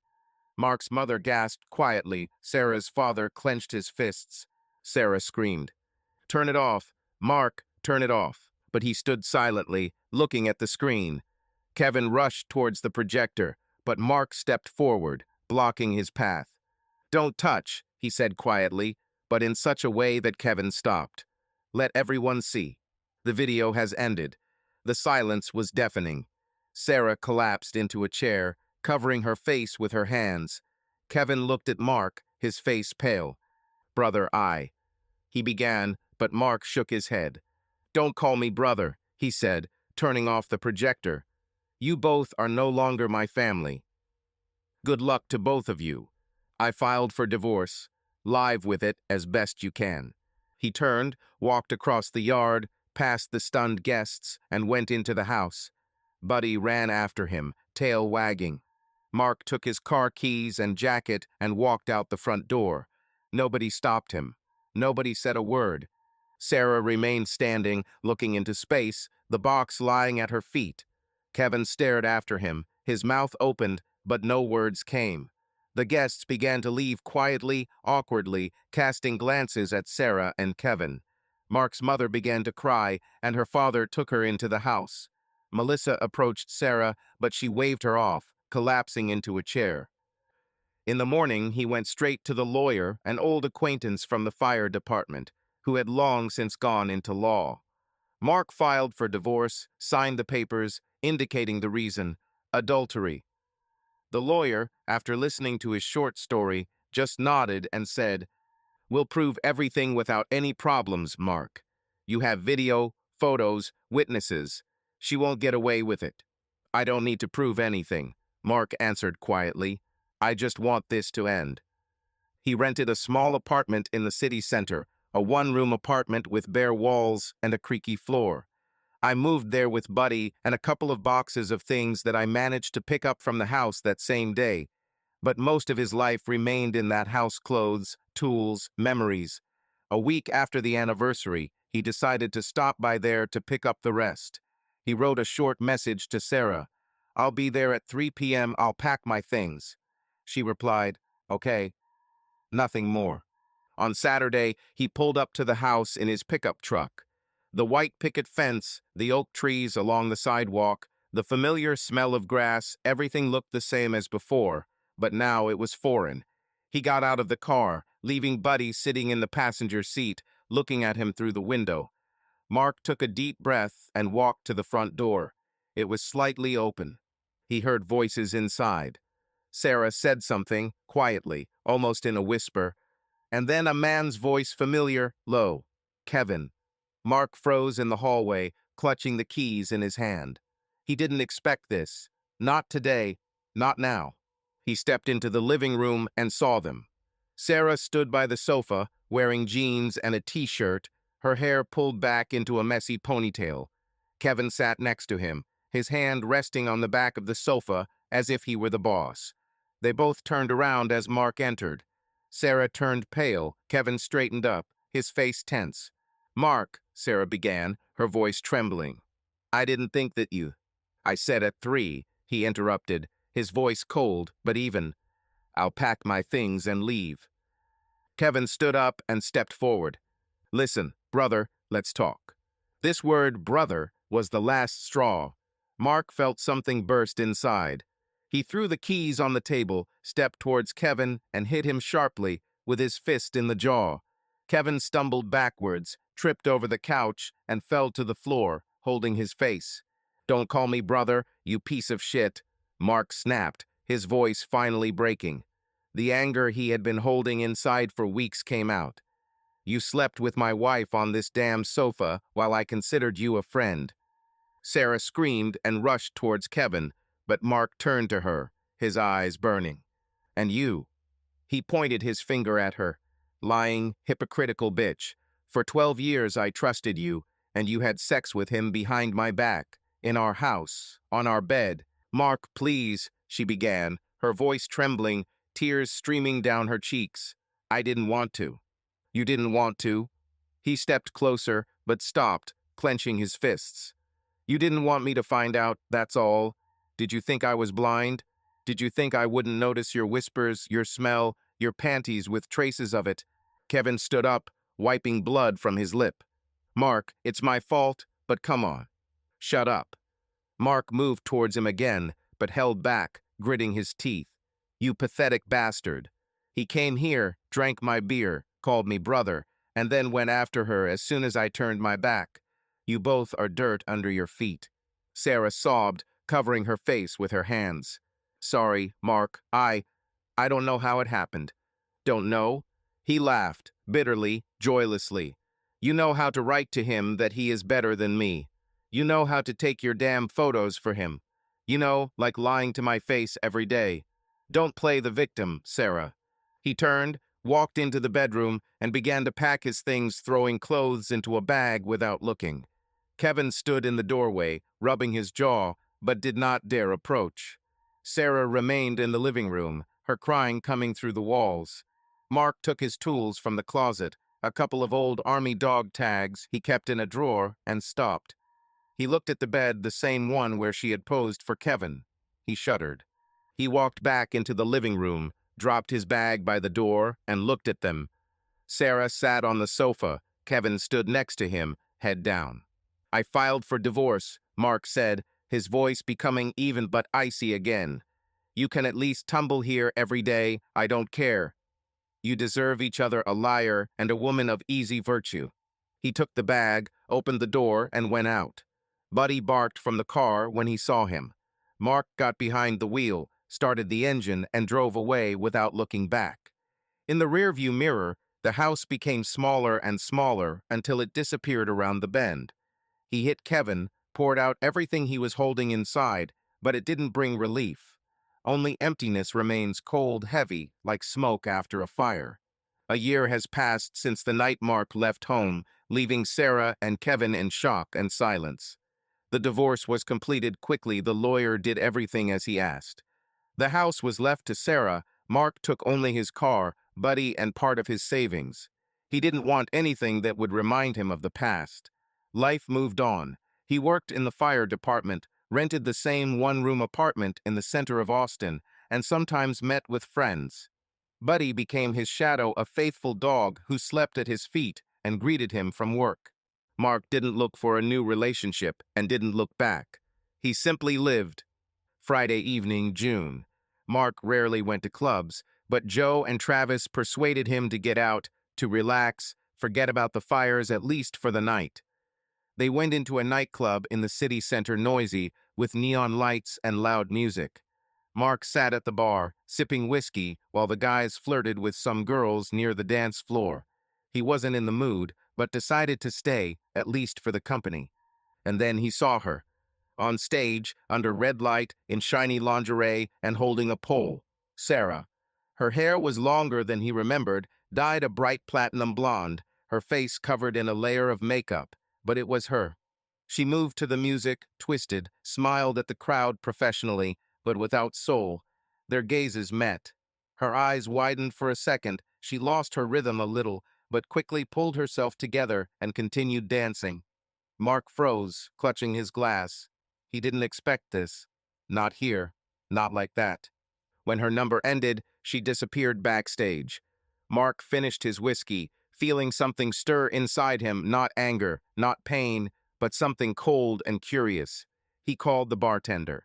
Mark's mother gasped quietly, Sarah's father clenched his fists. Sarah screamed, "Turn it off! Mark, turn it off!" But he stood silently, looking at the screen. Kevin rushed towards the projector, but Mark stepped forward, blocking his path. "Don't touch," he said quietly, but in such a way that Kevin stopped. "Let everyone see. The video has ended." The silence was deafening. Sarah collapsed into a chair, covering her face with her hands. Kevin looked at Mark, his face pale. "Brother, he began, but Mark shook his head. "Don't call me brother," he said, turning off the projector. "You both are no longer my family. Good luck to both of you. I filed for divorce. Live with it as best you can." He turned, walked across the yard, past the stunned guests, and went into the house. Buddy ran after him, tail wagging. Mark took his car keys and jacket and walked out the front door. Nobody stopped him. Nobody said a word. Sarah remained standing, looking into space, the box lying at her feet. Kevin stared after him, his mouth opened, but no words came. The guests began to leave quietly, awkwardly, casting glances at Sarah and Kevin. Mark's mother began to cry, and her father took her into the house. Melissa approached Sarah, but she waved her off, collapsing into a chair. In the morning, he went straight to the lawyer, an old acquaintance from the fire department, who had long since gone into law. Mark filed for divorce, signed the papers, indicating the reason: adultery. The lawyer, after listening to his short story, just nodded and said, "We'll prove everything without any problems, Mark. You have video, photos, witnesses. She won't get away with it." "I don't need to prove anything," Mark answered quietly. "I just want this to end." He rented a small apartment in the city center, a one-room apartment with bare walls and a creaky floor. "I moved there with Buddy and a couple of boxes of things that I managed to pick up from the house that same day. But most of his life remained in that house: clothes, tools, memories. A week after the anniversary, he decided to stop by there to pick up the rest. He wrote a short message to Sarah. "I'll be there at 3 p.m. I'll pack my things." She replied, "Okay." Nothing more. On Saturday, he pulled up to the house in his pickup truck. The white picket fence, the oak trees along the sidewalk, the familiar smell of grass, everything looked the same as before, but now it was foreign. He got out of the car, leaving Buddy sitting in the passenger seat, looking at him through the window. Mark took a deep breath and walked to the front door. It was slightly open. He heard voices inside. Sarah said something, quietly, almost in a whisper, and then a man's voice, familiar, low. "Kevin." Mark froze in the hallway, clutching the keys in his hand. He didn't expect this. Not today, not now. He stepped into the living room and saw them. Sarah stood by the sofa, wearing jeans and a t-shirt, her hair pulled back into a messy ponytail. Kevin sat next to him, his hand resting on the back of the sofa as if he were the boss. They both turned around as Mark entered. Sarah turned pale, Kevin straightened up, his face tense. "Mark," Sarah began, her voice trembling. "I didn't think that you—" "I said at 3, he interrupted, his voice cold but even. "I'll pack my things and leave." Kevin stood up and stepped forward. "Listen, brother, let's talk." This word, brother, was the last straw. Mark felt something burst inside. He threw the keys on the table, stepped towards Kevin, and hit him sharply, with his fist in the jaw. Kevin stumbled backwards, tripped over the couch, and fell to the floor, holding his face. "Don't call me brother, you piece of shit," Mark snapped, his voice finally breaking. The anger he had been holding inside for weeks came out. "You slept with my wife on this damn sofa while I considered you a friend." Sarah screamed and rushed towards Kevin, but Mark turned to her, his eyes burning. "And you?" He pointed his finger at her. lying, hypocritical bitch. For 12 years I trusted you, and you had sex with him behind my back, in our house, on our bed. Mark, please, she began, her voice trembling, tears streaming down her cheeks. I didn't want to. You didn't want to? He stepped closer, but stopped, clenching his fists. You didn't want me to find out, that's all. Did you think I was blind? Did you think I wouldn't notice your whispers, your smell, your panties with traces of it? Kevin stood up, wiping blood from his lip. Mark, it's my fault, but come on. Shut up. Mark moved towards him again, but held back, gritting his teeth. You pathetic bastard. He came here, drank my beer, called me brother, and then went after her as soon as I turned my back. You both are dirt under your feet. Sarah sobbed, covering her face with her hands. Sorry, Mark, I don't know how it happened. Don't know? He laughed, bitterly, joylessly. You know how to write to him that he is better than me. You know how to take your damn photos for him. You know, like lying to my face every day. Don't play the victim, Sarah. He turned, walked into the bedroom, and began to pack his things, throwing clothes into a bag without looking. Kevin stood in the doorway, rubbing his jaw, but did not dare approach. Sarah remained in the living room, her crying coming through the walls. Mark took his tools from the closet, a couple of old army dog tags he kept in a drawer, and stopped. He looked at the bed, the same one where she had posed for Kevin. He shuddered. He walked back into the living room, dropped his bag by the door, and looked at them. Sarah sat on the sofa. Kevin stood next to him, head down. I filed for divorce, Mark said, his voice becoming even but icy again. You can at least tumble here every day, I don't care. You deserve each other a liar and a woman of easy virtue. He took the bag, opened the door, and went out. Buddy barked from the car when he saw him. Mark got behind the wheel, started the engine, and drove away without looking back. In the rearview mirror, the house became smaller and smaller until it disappeared around the bend. He hit Kevin, poured out everything he was holding inside, but it didn't bring relief. Only emptiness remains cold, heavy, like smoke after a fire. A year has passed since the night Mark left home, leaving Sarah and Kevin in shock and silence. The divorce was completed quickly. The lawyer did everything as he asked. The house was left to Sarah. Mark took only his car, Buddy, and part of his savings. He didn't want anything that would remind him of the past. Life moved on. He worked in the fire department, rented the same one-room apartment in the center of Austin, and sometimes met with friends. Buddy became his shadow, a faithful dog who slept at his feet and greeted him from work. Mark didn't look for a new relationship and didn't look back. He simply lived. Friday evening, June. Mark rarely went to clubs, but Joe and Travis persuaded him to get out, to relax, forget about the fires at least for the night. They went into a nightclub in the city center, noisy, with neon lights and loud music. Mark sat at the bar, sipping whiskey, while the guys flirted with some girls near the dance floor. He wasn't in the mood, but decided to stay, at least for the company. And then he saw her. On stage, under red light, in shiny lingerie, and holding a pole. Sarah. Her hair was longer than he remembered, dyed a bright platinum blonde, her face covered in a layer of makeup, but it was her. She moved to the music, twisted, smiled at the crowd professionally, but without soul. Their gazes met. Her eyes widened for a second. She lost her rhythm a little, but quickly pulled herself together and continued dancing. Mark froze, clutching his glass. He didn't expect this. Not here. Not like that. When her number ended, she disappeared backstage. Mark finished his whiskey, feeling something stir inside him, not anger, not pain, but something cold and curious. He called the bartender.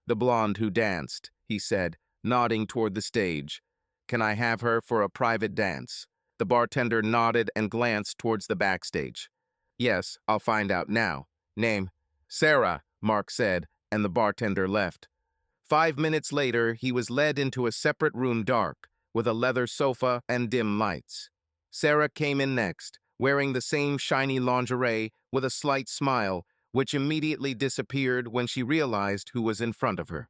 The blonde who danced, he said, nodding toward the stage. Can I have her for a private dance? The bartender nodded and glanced towards the backstage. Yes, I'll find out now. Name? Sarah, Mark said, and the bartender left. 5 minutes later, he was led into a separate room, dark, with a leather sofa and dim lights. Sarah came in next, wearing the same shiny lingerie with a slight smile, which immediately disappeared when she realized who was in front of her.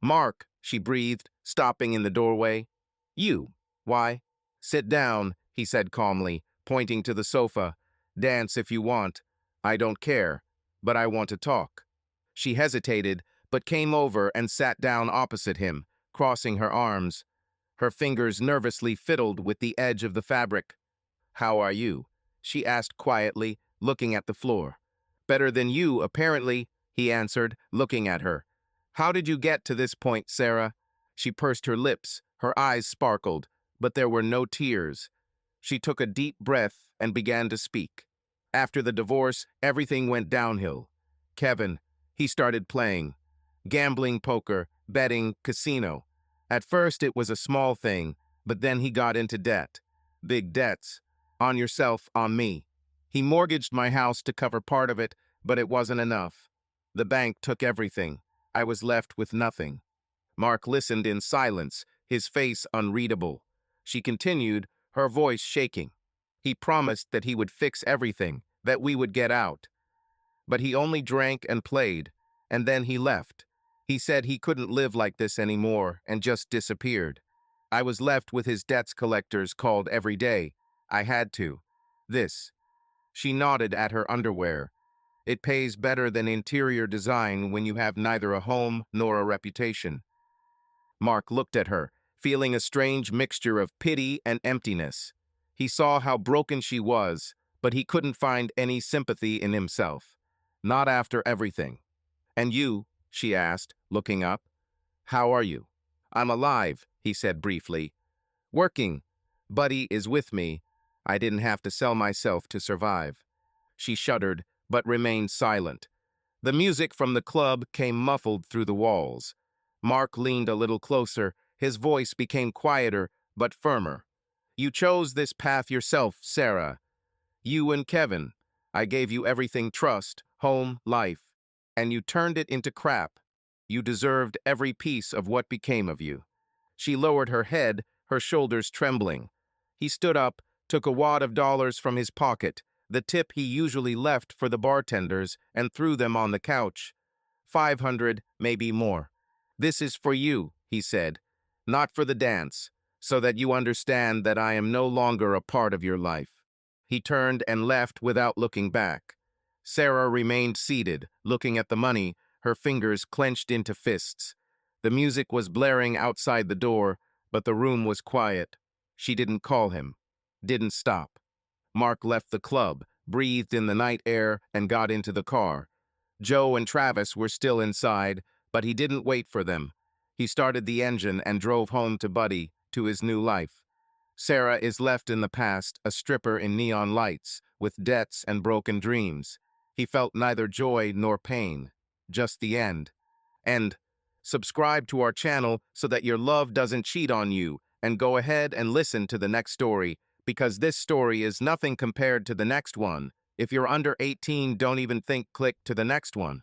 Mark, she breathed, stopping in the doorway. You. Why? Sit down, he said calmly, pointing to the sofa. Dance if you want. I don't care, but I want to talk. She hesitated, but came over and sat down opposite him, crossing her arms. Her fingers nervously fiddled with the edge of the fabric. How are you? She asked quietly, looking at the floor. Better than you, apparently, he answered, looking at her. How did you get to this point, Sarah? She pursed her lips, her eyes sparkled, but there were no tears. She took a deep breath and began to speak. After the divorce, everything went downhill. Kevin, he started playing. Gambling, poker, betting, casino. At first it was a small thing, but then he got into debt. Big debts. On yourself, on me. He mortgaged my house to cover part of it, but it wasn't enough. The bank took everything. I was left with nothing. Mark listened in silence, his face unreadable. She continued, her voice shaking. He promised that he would fix everything, that we would get out. But he only drank and played, and then he left. He said he couldn't live like this anymore and just disappeared. I was left with his debts collectors called every day. I had to. This. She nodded at her underwear. It pays better than interior design when you have neither a home nor a reputation. Mark looked at her, feeling a strange mixture of pity and emptiness. He saw how broken she was, but he couldn't find any sympathy in himself. Not after everything. And you? She asked, looking up. How are you? I'm alive, he said briefly. Working. Buddy is with me. I didn't have to sell myself to survive. She shuddered, but remained silent. The music from the club came muffled through the walls. Mark leaned a little closer. His voice became quieter, but firmer. You chose this path yourself, Sarah. You and Kevin. I gave you everything: trust, home, life. And you turned it into crap. You deserved every piece of what became of you. She lowered her head, her shoulders trembling. He stood up, took a wad of dollars from his pocket, the tip he usually left for the bartenders, and threw them on the couch. 500, maybe more. This is for you, he said, not for the dance, so that you understand that I am no longer a part of your life. He turned and left without looking back. Sarah remained seated, looking at the money, her fingers clenched into fists. The music was blaring outside the door, but the room was quiet. She didn't call him, didn't stop. Mark left the club, breathed in the night air, and got into the car. Joe and Travis were still inside, but he didn't wait for them. He started the engine and drove home to Buddy, to his new life. Sarah is left in the past, a stripper in neon lights, with debts and broken dreams. He felt neither joy nor pain, just the end. And subscribe to our channel so that your love doesn't cheat on you, and go ahead and listen to the next story, because this story is nothing compared to the next one. If you're under 18, don't even click to the next one.